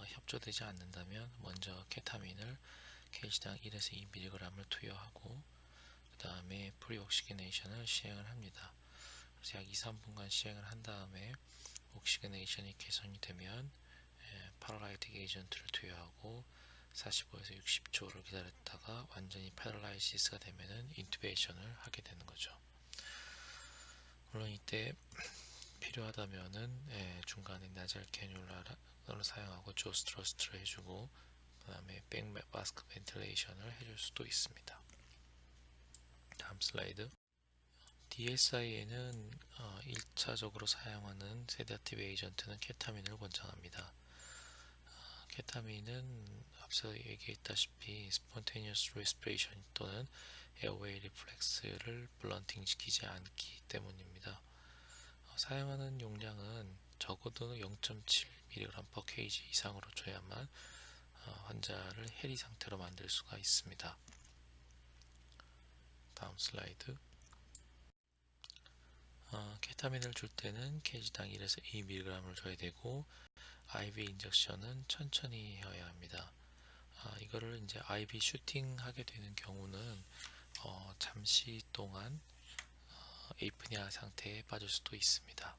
협조되지 않는다면 먼저 케타민을 케이지당 1에서 2mg을 투여하고 그 다음에 프리옥시게네이션을 시행을 합니다. 그래서 약 2-3분간 시행을 한 다음에 옥시게네이션이 개선이 되면 파라라이틱 에이전트를 투여하고 45에서 60초를 기다렸다가 완전히 패럴라이시스가 되면은 인투베이션을 하게 되는 거죠. 물론 이때 필요하다면은 중간에 나잘 캐뉼라를 사용하고 조스트러스트를 해주고 그 다음에 백마스크 벤틸레이션을 해줄 수도 있습니다. 다음 슬라이드. DSI에는 1차적으로 사용하는 세다티브 에이전트는 케타민을 권장합니다. 케타민은 앞서 얘기했다시피 spontaneous respiration 또는 airway reflex를 블런팅시키지 않기 때문입니다. 사용하는 용량은 적어도 0.7mg/kg 이상으로 줘야만 환자를 해리 상태로 만들 수가 있습니다. 다음 슬라이드. 케타민을 줄 때는 kg당 1에서 2mg을 줘야 되고 IV 인젝션은 천천히 해야 합니다. 이거를 이제 IV 슈팅 하게 되는 경우는 잠시 동안 에이프니아 상태에 빠질 수도 있습니다.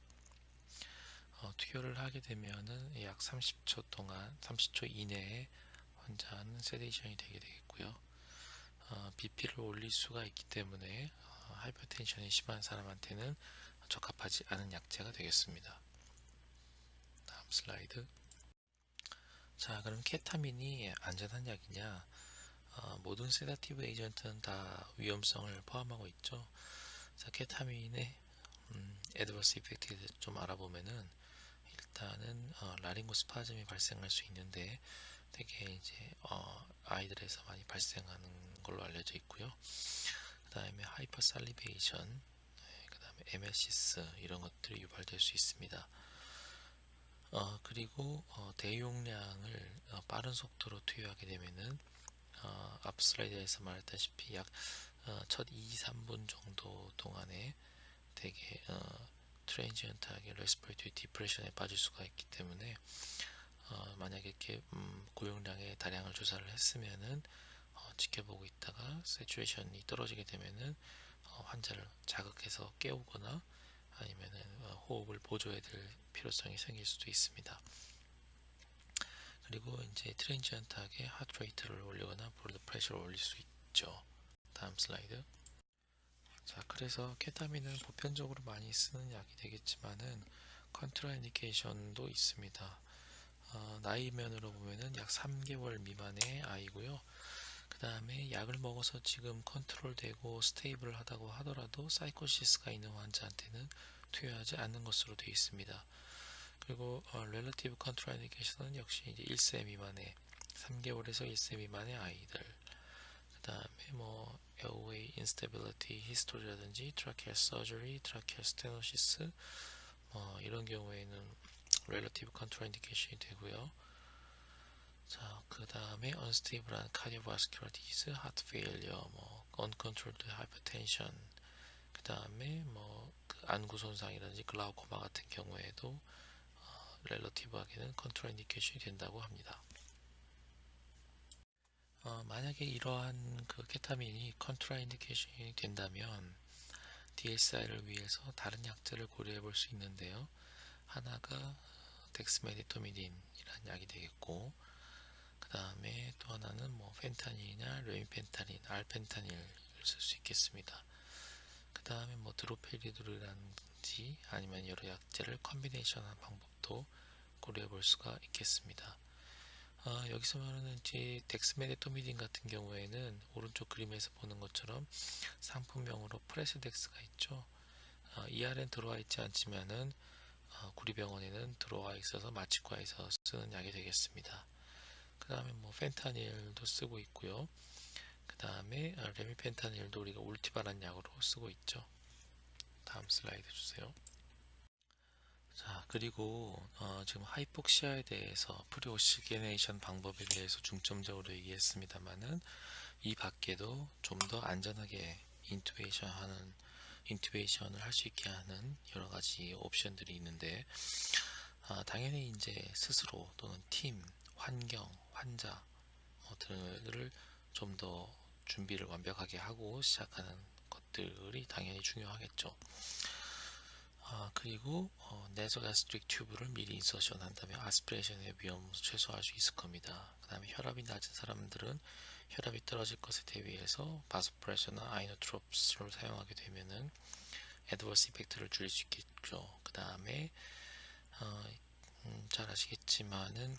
투여를 하게 되면은 약 30초 이내에 환자는 세데이션이 되게 되겠고요. BP를 올릴 수가 있기 때문에 하이퍼텐션이 심한 사람한테는 적합하지 않은 약제가 되겠습니다. 다음 슬라이드. 자, 그럼 케타민이 안전한 약이냐? 모든 세다티브 에이전트는 다 위험성을 포함하고 있죠. 자, 케타민의 애드버스 이펙트에 대해서 좀 알아보면은 일단은 라링고 스파즘이 발생할 수 있는데 되게 이제 아이들에서 많이 발생하는 걸로 알려져 있고요. 그 다음에 하이퍼살리베이션, 그 다음에 에메시스 이런 것들이 유발될 수 있습니다. 그리고 대용량을 빠른 속도로 투여하게 되면은 앞 슬라이드에서 말했다시피 약 첫 2-3분 정도 동안에 되게 트랜지언트하게 레스피레이터리 디프레션에 빠질 수가 있기 때문에 만약에 이렇게 고용량의 다량을 조사를 했으면은 지켜보고 있다가 세츄레이션이 떨어지게 되면은 환자를 자극해서 깨우거나 아니면은 호흡을 보조해야 될 필요성이 생길 수도 있습니다. 그리고 이제 트랜지언트하게 하트레이트를 올리거나 블러드 프레셔를 올릴 수 있죠. 다음 슬라이드. 자, 그래서 케타민은 보편적으로 많이 쓰는 약이 되겠지만은 컨트라인디케이션도 있습니다. 나이면으로 보면은 약 3개월 미만의 아이고요. 그 다음에 약을 먹어서 지금 컨트롤되고 스테이블 하다고 하더라도 사이코시스가 있는 환자한테는 투여하지 않는 것으로 되어 있습니다. 그리고 렐러티브 컨트라인디케이션은 역시 이제 1세 미만의 3개월에서 1세 미만의 아이들, 그 다음에 뭐 airway instability history라든지 tracheal surgery, tracheal stenosis 이런 경우에는 relative contraindication이 되고요. 자, 그 다음에 unstable한 cardiovascular disease, heart failure, uncontrolled hypertension, 그 다음에 그 안구 손상이라든지 글라우코마 같은 경우에도 relative하게는 contraindication이 된다고 합니다. 만약에 이러한 그 케타민이 컨트라인디케이션이 된다면 DSI를 위해서 다른 약제를 고려해 볼 수 있는데요. 하나가 덱스메디토미딘이라는 약이 되겠고, 그 다음에 또 하나는 펜타닐이나 레미펜타닌, 알펜타닐을 쓸 수 있겠습니다. 그 다음에 드로페리도르라든지 아니면 여러 약제를 컨비네이션한 방법도 고려해 볼 수가 있겠습니다. 여기서 말하는 이제 덱스메데토미딘 같은 경우에는 오른쪽 그림에서 보는 것처럼 상품명으로 프레스덱스가 있죠. ER엔 들어와 있지 않지만은 구리병원에는 들어와 있어서 마취과에서 쓰는 약이 되겠습니다. 그 다음에 펜타닐도 쓰고 있고요. 그 다음에 레미펜타닐도 우리가 울티바란 약으로 쓰고 있죠. 다음 슬라이드 주세요. 자, 그리고 지금 하이폭시아에 대해서 프리오시게네이션 방법에 대해서 중점적으로 얘기했습니다만은 이 밖에도 좀 더 안전하게 인투베이션을 할 수 있게 하는 여러 가지 옵션들이 있는데 당연히 이제 스스로 또는 팀, 환경, 환자들을 좀 더 준비를 완벽하게 하고 시작하는 것들이 당연히 중요하겠죠. 그리고 네소가스트릭 튜브를 미리 인서션 한다면 아스피레이션의 위험을 최소화할 수 있을 겁니다. 그 다음에 혈압이 낮은 사람들은 혈압이 떨어질 것에 대비해서 바소프레셔나 아이노트롭스를 사용하게 되면은 애드버스 이펙트를 줄일 수 있겠죠. 그 다음에 잘 아시겠지만은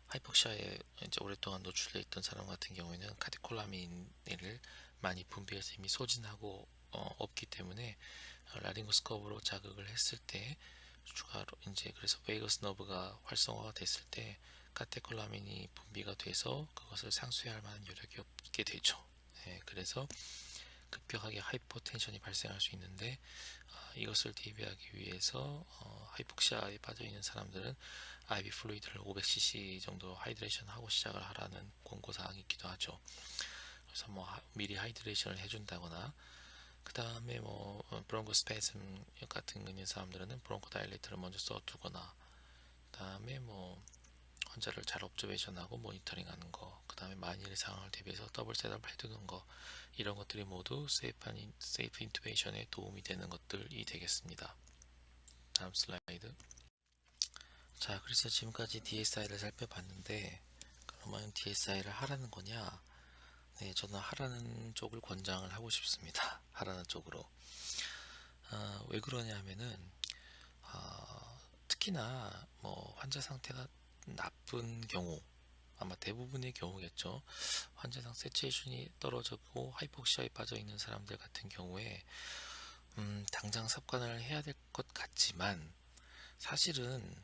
하이폭시아에 이제 오랫동안 노출되어 있던 사람 같은 경우에는 카테콜라민을 많이 분비해서 이미 소진하고 없기 때문에 라링고스코프로 자극을 했을 때 추가로 이제 그래서 베이거스 너브가 활성화가 됐을 때 카테콜라민이 분비가 돼서 그것을 상쇄할 만한 여력이 없게 되죠. 그래서 급격하게 하이포텐션이 발생할 수 있는데 이것을 대비하기 위해서 하이폭시아에 빠져 있는 사람들은 IV 플루이드를 500cc 정도 하이드레이션 하고 시작을 하라는 권고 사항이 있기도 하죠. 그래서 뭐 미리 하이드레이션을 해준다거나 그 다음에 뭐 브론코 스패즘 같은 있는 사람들은 브론코 다일레이터를 먼저 써두거나 그 다음에 뭐 환자를 잘 옵저베이션하고 모니터링하는 거, 그 다음에 만일의 상황을 대비해서 더블 셋업 해두는 거, 이런 것들이 모두 세이프 인투베이션에 도움이 되는 것들이 되겠습니다. 다음 슬라이드. 자, 그래서 지금까지 DSI를 살펴봤는데 그러면 DSI를 하라는 거냐? 네, 저는 하라는 쪽을 권장을 하고 싶습니다. 하라는 쪽으로. 왜 그러냐 하면은 특히나 뭐 환자 상태가 나쁜 경우, 아마 대부분의 경우겠죠. 환자상 세츄에이션이 떨어지고 하이폭시아에 빠져 있는 사람들 같은 경우에 당장 삽관을 해야 될 것 같지만 사실은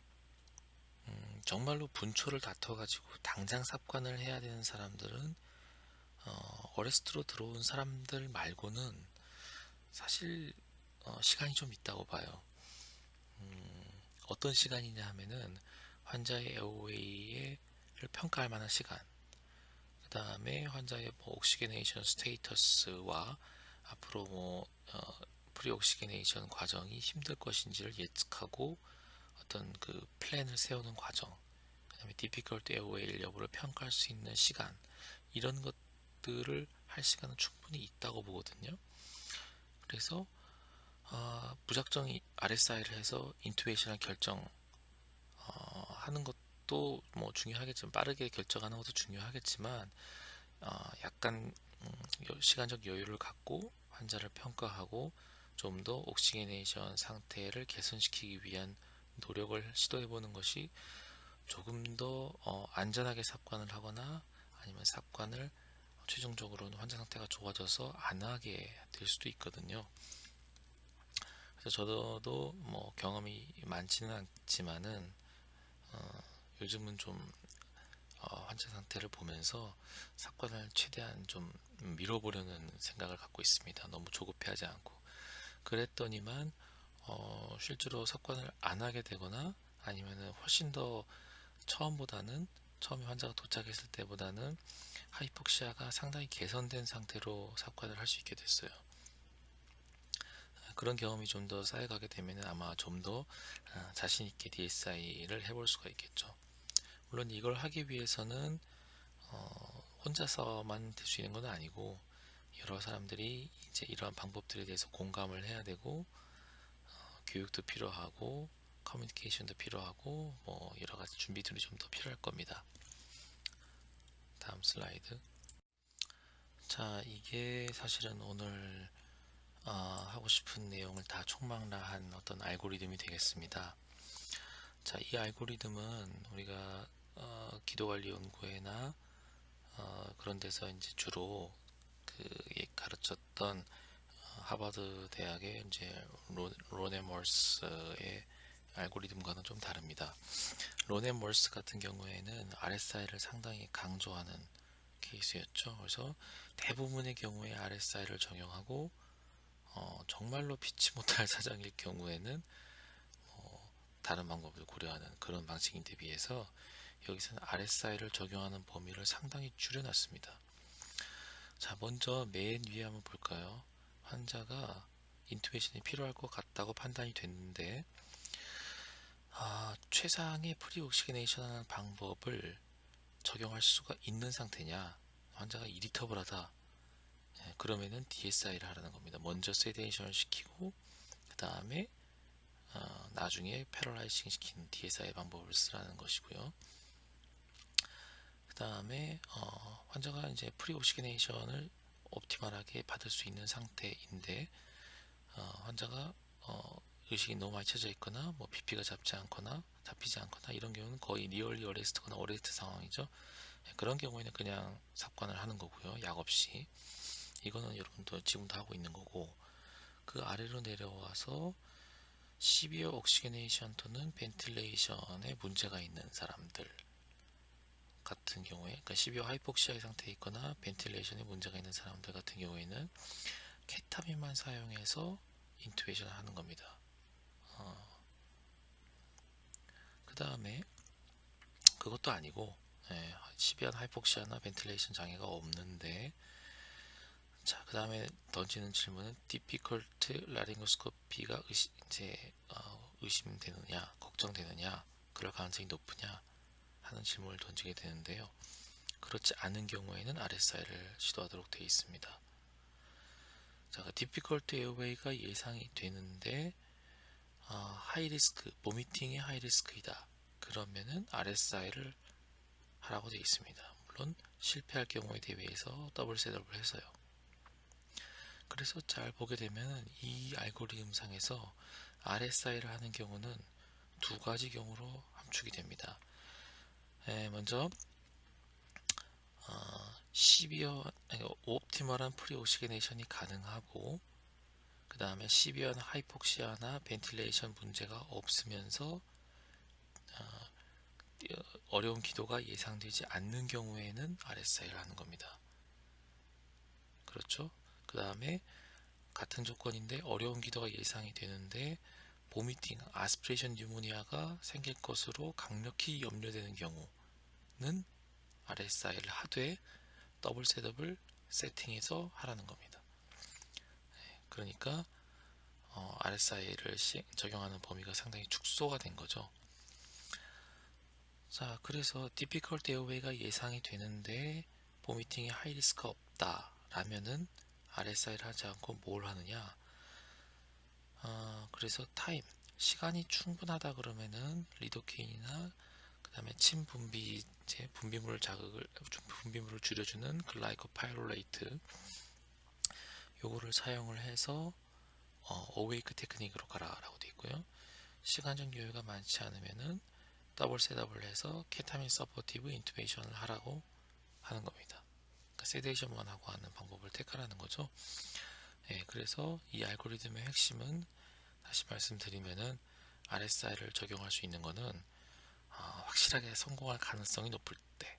정말로 분초를 다퉈가지고 당장 삽관을 해야 되는 사람들은 어레스트로 들어온 사람들 말고는 사실 시간이 좀 있다고 봐요. 어떤 시간이냐 하면은 환자의 에어웨이를 평가할 만한 시간, 그 다음에 환자의 뭐 옥시게네이션 스테이터스와 앞으로 뭐 프리옥시게네이션 과정이 힘들 것인지를 예측하고 어떤 그 플랜을 세우는 과정, 그 다음에 디피컬트 에어웨이 여부를 평가할 수 있는 시간, 이런 것들을 할 시간은 충분히 있다고 보거든요. 그래서 무작정 RSI를 해서 인투베이션을 하는 것도 뭐 중요하겠지만, 빠르게 결정하는 것도 중요하겠지만 약간 시간적 여유를 갖고 환자를 평가하고 좀 더 옥시게네이션 상태를 개선시키기 위한 노력을 시도해보는 것이 조금 더 안전하게 삽관을 하거나 아니면 삽관을 최종적으로는 환자 상태가 좋아져서 안 하게 될 수도 있거든요. 그래서 저도 뭐 경험이 많지는 않지만은 요즘은 좀 환자 상태를 보면서 삽관을 최대한 좀 미뤄보려는 생각을 갖고 있습니다. 너무 조급해하지 않고. 그랬더니만 실제로 삽관을 안 하게 되거나 아니면은 훨씬 더 처음에 환자가 도착했을 때보다는 하이폭시아가 상당히 개선된 상태로 삽관을 할 수 있게 됐어요. 그런 경험이 좀 더 쌓여가게 되면 아마 좀 더 자신 있게 DSI를 해볼 수가 있겠죠. 물론 이걸 하기 위해서는 혼자서만 될 수 있는 건 아니고 여러 사람들이 이제 이러한 방법들에 대해서 공감을 해야 되고 교육도 필요하고 커뮤니케이션도 필요하고 뭐 여러 가지 준비들이 좀 더 필요할 겁니다. 다음 슬라이드. 자, 이게 사실은 오늘 하고 싶은 내용을 다 총망라한 어떤 알고리즘이 되겠습니다. 자, 이 알고리즘은 우리가 기도관리 연구회나 그런 데서 이제 주로 가르쳤던 하버드 대학의 이제 로넨 멀스의 알고리즘과는 좀 다릅니다. 로넨 멀스 같은 경우에는 RSI를 상당히 강조하는 케이스였죠. 그래서 대부분의 경우에 RSI를 적용하고 정말로 피치 못할 사정일 경우에는 다른 방법을 고려하는 그런 방식인데 비해서 여기서는 RSI를 적용하는 범위를 상당히 줄여놨습니다. 자, 먼저 맨 위에 한번 볼까요? 환자가 인투베이션이 필요할 것 같다고 판단이 됐는데 최상의 프리옥시게네이션 하는 방법을 적용할 수가 있는 상태냐, 환자가 이리터블하다, 그러면은 DSI를 하라는 겁니다. 먼저 세데이션을 시키고 그 다음에 나중에 패러라이징 시키는 DSI 방법을 쓰라는 것이고요. 그 다음에 환자가 이제 프리옥시게네이션을 옵티멀하게 받을 수 있는 상태인데 환자가 의식이 너무 많이 쳐져 있거나 뭐 BP가 잡히지 않거나 이런 경우는 거의 니얼리 어레스트거나 어레스트 상황이죠. 그런 경우에는 그냥 삽관을 하는 거고요. 약 없이. 이거는 여러분도 지금도 하고 있는 거고, 그 아래로 내려와서 시비어 옥시게네이션 또는 벤틸레이션에 문제가 있는 사람들 같은 경우에, 그러니까 시비어 하이폭시아의 상태에 있거나 벤틸레이션에 문제가 있는 사람들 같은 경우에는 케타민만 사용해서 인투베이션을 하는 겁니다. 그 다음에 그것도 아니고, 시비안 하이폭시아나 벤틸레이션 장애가 없는데, 자, 그 다음에 던지는 질문은 difficult laryngoscopy가 의심되느냐, 걱정되느냐, 그럴 가능성이 높으냐 하는 질문을 던지게 되는데요. 그렇지 않은 경우에는 RSI를 시도하도록 되어 있습니다. 자, difficult airway가 예상이 되는데 하이리스크, 보미팅이 하이리스크이다. 그러면은 RSI를 하라고 되어 있습니다. 물론 실패할 경우에 대비해서 더블 셋업을 해서요. 그래서 잘 보게 되면 이 알고리즘 상에서 RSI를 하는 경우는 두 가지 경우로 함축이 됩니다. 먼저 옵티멀한 프리오시게네이션이 가능하고, 그 다음에 시비어한 하이폭시아나 벤틸레이션 문제가 없으면서 어려운 기도가 예상되지 않는 경우에는 RSI를 하는 겁니다. 그렇죠? 그 다음에 같은 조건인데 어려운 기도가 예상이 되는데 보미팅, 아스피레이션 뉴모니아가 생길 것으로 강력히 염려되는 경우는 RSI를 하되 더블 셋업을 세팅해서 하라는 겁니다. 그러니까 RSI를 적용하는 범위가 상당히 축소가 된 거죠. 자, 그래서 difficult airway가 예상이 되는데 보미팅이 하이리스크가 없다 라면은 RSI를 하지 않고 뭘 하느냐, 그래서 타임, 시간이 충분하다 그러면은 리도케인이나 그 다음에 친분비제, 분비물을 줄여주는 글라이코파이롤레이트, 요거를 사용을 해서 어웨이크 테크닉으로 가라라고 되어 있고요. 시간적 여유가 많지 않으면은 더블 셋업을 해서 케타민 서포티브 인투베이션을 하라고 하는 겁니다. 그러니까 세데이션만 하고 하는 방법을 택하라는 거죠. 그래서 이 알고리즘의 핵심은 다시 말씀드리면은 RSI를 적용할 수 있는 거는 확실하게 성공할 가능성이 높을 때,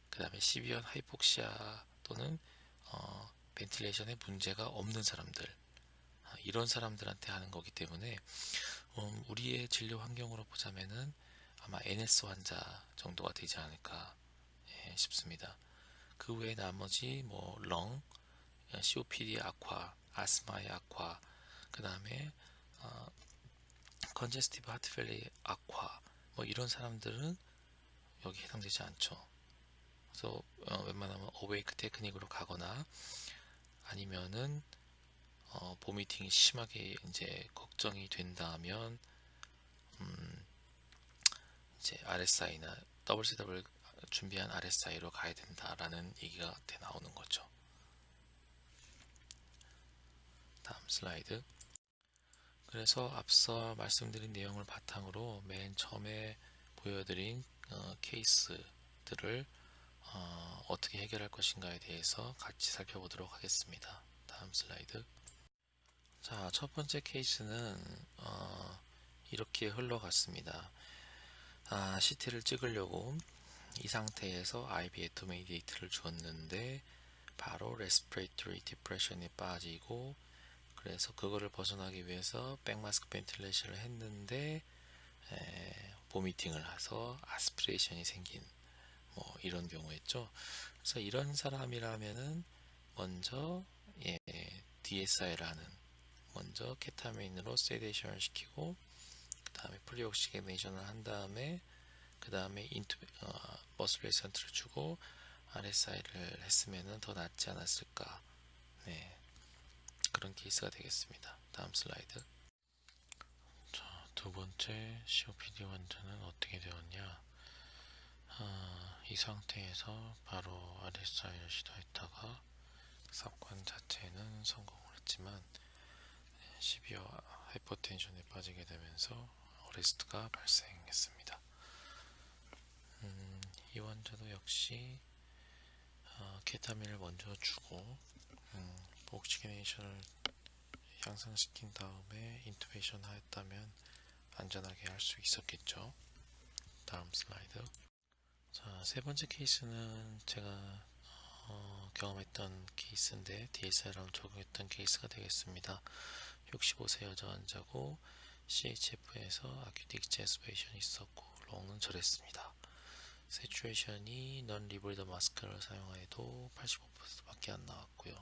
그 다음에 시비언 하이폭시아 또는 벤틸레이션에 문제가 없는 사람들, 이런 사람들한테 하는 거기 때문에 우리의 진료 환경으로 보자면은 아마 NS 환자 정도가 되지 않을까 싶습니다. 그 외에 나머지 뭐 렁, COPD 악화, 아스마의 악화, 그 다음에 컨제스티브 하트펠리 악화, 뭐 이런 사람들은 여기 해당되지 않죠. 그래서 웬만하면 어웨이크 테크닉으로 가거나 아니면은 보미팅이 심하게 이제 걱정이 된다면 이제 RSI나 더블 셋업을 준비한 RSI로 가야 된다라는 얘기가 나오는 거죠. 다음 슬라이드. 그래서 앞서 말씀드린 내용을 바탕으로 맨 처음에 보여드린 케이스들을 어떻게 해결할 것인가에 대해서 같이 살펴보도록 하겠습니다. 다음 슬라이드. 자, 첫 번째 케이스는 이렇게 흘러갔습니다. CT를 찍으려고 이 상태에서 IV 에토메이데이트를 주었는데 바로 레스피레이터리 디프레션에 빠지고, 그래서 그거를 벗어나기 위해서 백마스크 벤틸레이션을 했는데 보미팅을 해서 아스피레이션이 생긴 뭐 이런 경우였죠. 그래서 이런 사람이라면은 먼저 DSI를 하는, 먼저 케타민으로 세데이션을 시키고 그 다음에 프리옥시게네이션을 한 다음에 그 다음에 머슬 레이선트를 주고 RSI를 했으면 더 낫지 않았을까. 그런 케이스가 되겠습니다. 다음 슬라이드. 자, 두 번째 COPD 환자는 어떻게 되었냐. 이 상태에서 바로 RSI를 시도했다가 삽관 자체는 성공을 했지만 시비어 하이퍼텐션에 빠지게 되면서 어레스트가 발생했습니다. 이 환자도 역시 케타민을 먼저 주고 옥시게네이션을 향상시킨 다음에 인투베이션 하였다면 안전하게 할 수 있었겠죠. 다음 슬라이드. 자, 세 번째 케이스는 제가 경험했던 케이스인데 DSLR을 적용했던 케이스가 되겠습니다. 65세 여자 환자고 CHF에서 아큐틱 익제스베이션이 있었고 롱은 저랬습니다. 세츄레이션이 넌 리브리더 마스크를 사용하여도 85%밖에 안 나왔고요.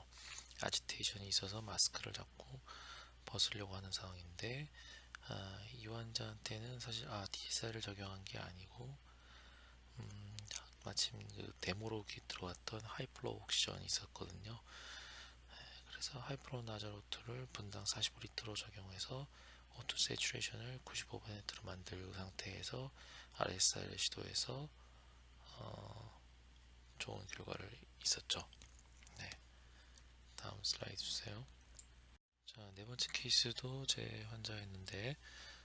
아지테이션이 있어서 마스크를 잡고 벗으려고 하는 상황인데 이 환자한테는 사실 DSL을 적용한 게 아니고 마침 그 데모로 들어왔던 하이플로우 옥시전이 있었거든요. 그래서 하이플로우 나자로트를 분당 45리터로 적용해서 O2 세츄레이션을 95%로 만들 상태에서 RSI를 시도해서 좋은 결과를 있었죠. 네, 다음 슬라이드 주세요. 자, 네 번째 케이스도 제 환자였는데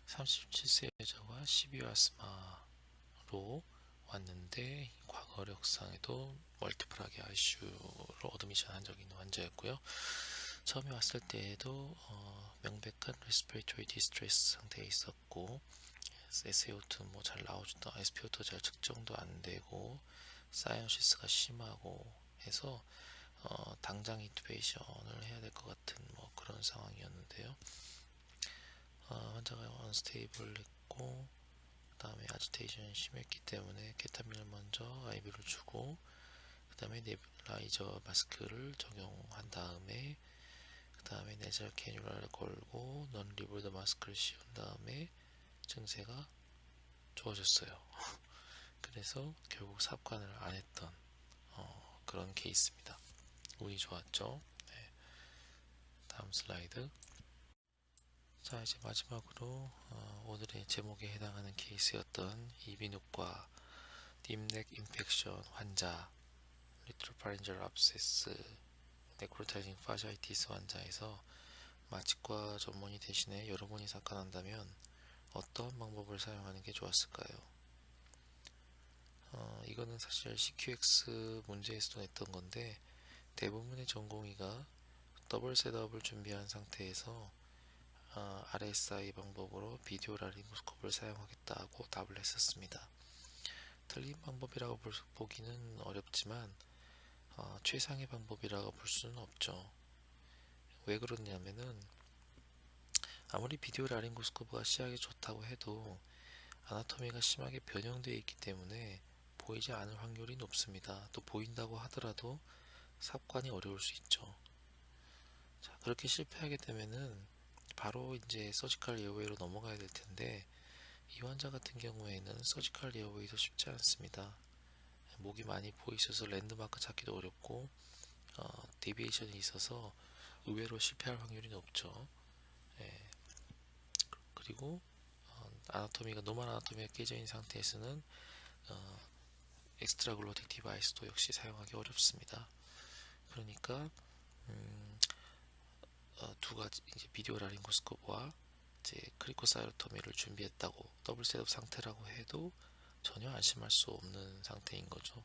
37세 여자와 12호 아스마로 왔는데 과거 이력상에도 멀티플하게 ICU로 어드미션 한 적이 있는 환자였고요. 처음에 왔을 때에도 명백한 레스피레이토리 디스트레스 상태에 있었고 SaO2 뭐 잘 나오지도 SpO2 잘 측정도 안 되고 사이언시스가 심하고 해서 당장 인투베이션을 해야 될 것 같은 뭐 그런 상황이었는데요. 환자가 언스테이블했고 그 다음에 아지테이션이 심했기 때문에 케타민을 먼저 IV를 주고 그 다음에 네뷸라이저 마스크를 적용한 다음에 그 다음에 내절 캐뉴라를 걸고 넌 리브리더 마스크를 씌운 다음에 증세가 좋아졌어요. 그래서 결국 삽관을 안 했던 그런 케이스입니다. 운이 좋았죠. 네. 다음 슬라이드. 자, 이제 마지막으로 오늘의 제목에 해당하는 케이스였던 이비인후과 딥넥 인펙션 환자 리트로파린젤 압세스 네크로타이징 파자이티스 환자에서 마취과 전문의 대신에 여러분이 삽관한다면 어떤 방법을 사용하는 게 좋았을까요? 이거는 사실 CQX 문제에서도 냈던 건데 대부분의 전공의가 더블 셋업을 준비한 상태에서 RSI 방법으로 비디오 라리нг오스코프를 사용하겠다고 답을 했었습니다. 틀린 방법이라고 보기는 어렵지만 최상의 방법이라고 볼 수는 없죠. 왜 그러냐면은 아무리 비디오 라리нг오스코프가 시야에 좋다고 해도 아나토미가 심하게 변형되어 있기 때문에 보이지 않을 확률이 높습니다. 또 보인다고 하더라도 삽관이 어려울 수 있죠. 자, 그렇게 실패하게 되면은 바로 이제 서지컬 에어웨이로 넘어가야 될 텐데 이 환자 같은 경우에는 서지컬 에어웨이도 쉽지 않습니다. 목이 많이 보이셔서 랜드마크 찾기도 어렵고 데비에이션이 있어서 의외로 실패할 확률이 높죠. 예. 그리고 아나토미가 노멀 아나토미가 깨져 있는 상태에서는 엑스트라글로틱 디바이스도 역시 사용하기 어렵습니다. 그러니까 두 가지 이제 비디오 라링고스코프와 이제 크리코사이로토미를 준비했다고 더블 셋업 상태라고 해도 전혀 안심할 수 없는 상태인 거죠.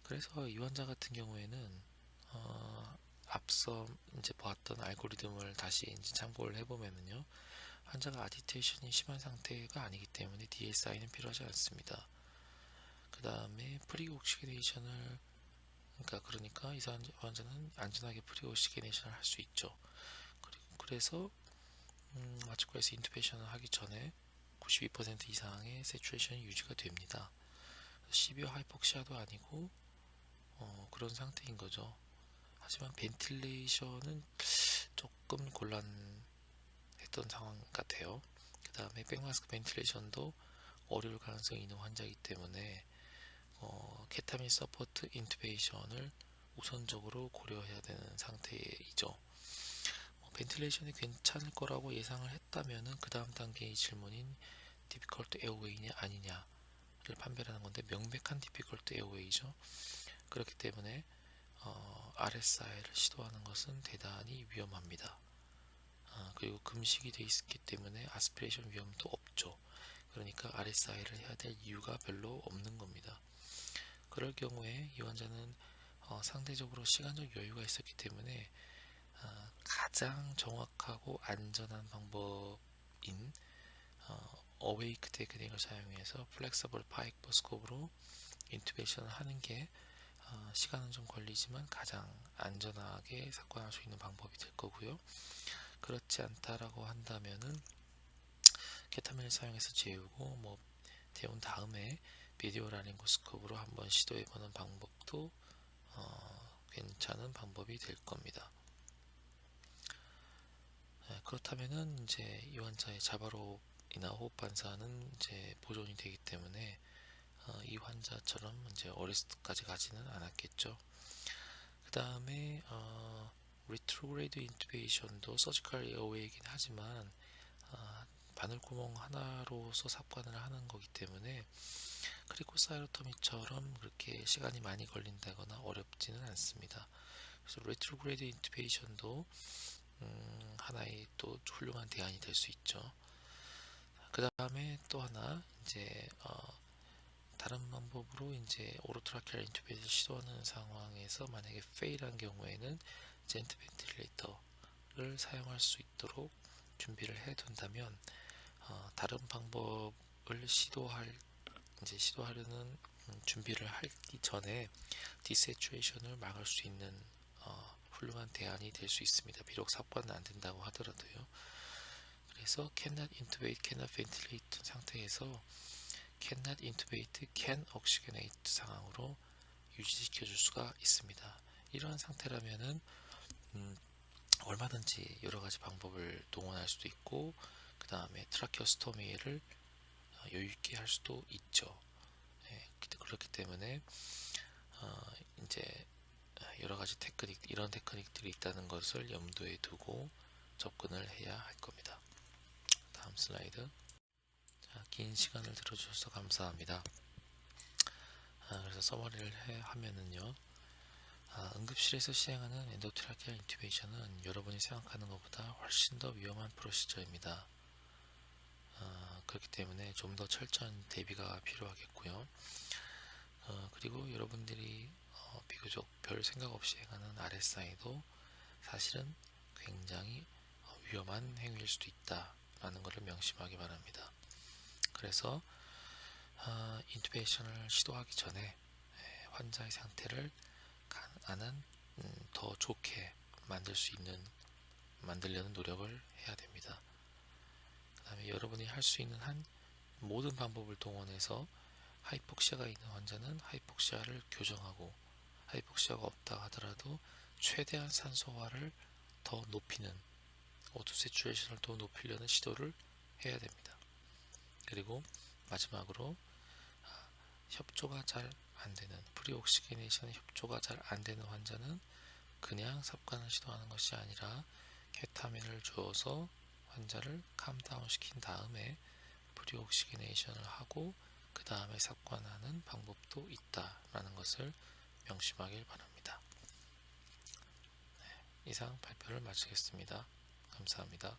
그래서 이 환자 같은 경우에는 앞서 이제 보았던 알고리즘을 다시 이제 참고를 해보면은요, 환자가 아지테이션이 심한 상태가 아니기 때문에 DSI는 필요하지 않습니다. 그 다음에 프리옥시게네이션을 그러니까 이 환자는 안전하게 프리옥시게네이션을 할 수 있죠. 그래서 마취과에서 인투베이션을 하기 전에 92% 이상의 세츄레이션이 유지가 됩니다. 시비어 하이폭시아도 아니고 그런 상태인 거죠. 하지만 벤틸레이션은 조금 곤란했던 상황 같아요. 그 다음에 백마스크 벤틸레이션도 어려울 가능성이 있는 환자이기 때문에 케타민 서포트 인투베이션을 우선적으로 고려해야 되는 상태이죠. 벤틸레이션이 괜찮을 거라고 예상을 했다면은 그 다음 단계의 질문인 디피컬트 에어웨이냐 아니냐를 판별하는 건데 명백한 디피컬트 에어웨이죠. 그렇기 때문에 RSI를 시도하는 것은 대단히 위험합니다. 그리고 금식이 되어 있기 때문에 아스피레이션 위험도 없죠. 그러니까 RSI를 해야 될 이유가 별로 없는 겁니다. 그럴 경우에 이 환자는 상대적으로 시간적 여유가 있었기 때문에 가장 정확하고 안전한 방법인 어웨이크 테크닉을 사용해서 플렉서블 파이퍼스코프로 인투베이션을 하는 게 시간은 좀 걸리지만 가장 안전하게 삽관할 수 있는 방법이 될 거고요. 그렇지 않다라고 한다면은 케타민을 사용해서 재우고 재운 다음에 비디오 라링고스코프로 한번 시도해보는 방법도 괜찮은 방법이 될 겁니다. 그렇다면은 이제 이 환자의 자바로이나 호흡 반사는 이제 보존이 되기 때문에 이 환자처럼 이제 어레스트까지 가지는 않았겠죠. 그 다음에 리트로그레이드 인투베이션도 서지컬 에어웨이긴 하지만 바늘구멍 하나로서 삽관을 하는 거기 때문에 크리코사이로토미처럼 그렇게 시간이 많이 걸린다거나 어렵지는 않습니다. 그래서 리트로그레이드 인투베이션도 하나의 또 훌륭한 대안이 될 수 있죠. 그 다음에 또 하나 이제 다른 방법으로 이제 오로트라키얼 인투베이션을 시도하는 상황에서 만약에 페일한 경우에는 젠트 벤틸레이터를 사용할 수 있도록 준비를 해 둔다면 다른 방법을 시도하려는 준비를 하기 전에 디세츄레이션을 막을 수 있는 훌륭한 대안이 될 수 있습니다. 비록 삽관은 안 된다고 하더라도요. 그래서 cannot intubate, cannot ventilate 상태에서 cannot intubate, can oxygenate 상황으로 유지시켜 줄 수가 있습니다. 이러한 상태라면은 얼마든지 여러 가지 방법을 동원할 수도 있고 그 다음에 트라키오스토미를 여유 있게 할 수도 있죠. 그렇기 때문에 이제 여러 가지 테크닉, 이런 테크닉들이 있다는 것을 염두에 두고 접근을 해야 할 겁니다. 다음 슬라이드. 자, 긴 시간을 들어주셔서 감사합니다. 그래서 서머리를 하면은요. 응급실에서 시행하는 엔도트라키얼 인투베이션은 여러분이 생각하는 것보다 훨씬 더 위험한 프로시저입니다. 그렇기 때문에 좀 더 철저한 대비가 필요하겠고요. 그리고 여러분들이 비교적 별 생각 없이 행하는 RSI도 사실은 굉장히 위험한 행위일 수도 있다라는 것을 명심하기 바랍니다. 그래서 인투베이션을 시도하기 전에 환자의 상태를 가능한 더 좋게 만들려는 노력을 해야 됩니다. 그 다음에 여러분이 할 수 있는 한 모든 방법을 동원해서 하이폭시아가 있는 환자는 하이폭시아를 교정하고 하이폭시아가 없다 하더라도 최대한 산소화를 더 높이는 오토 세츄레이션을 더 높이려는 시도를 해야 됩니다. 그리고 마지막으로 협조가 잘 안되는 프리옥시게네이션 협조가 잘 안되는 환자는 그냥 삽관을 시도하는 것이 아니라 케타민을 주어서 환자를 캄다운 시킨 다음에 프리옥시게네이션을 하고 그 다음에 삽관하는 방법도 있다라는 것을 명심하길 바랍니다. 이상 발표를 마치겠습니다. 감사합니다.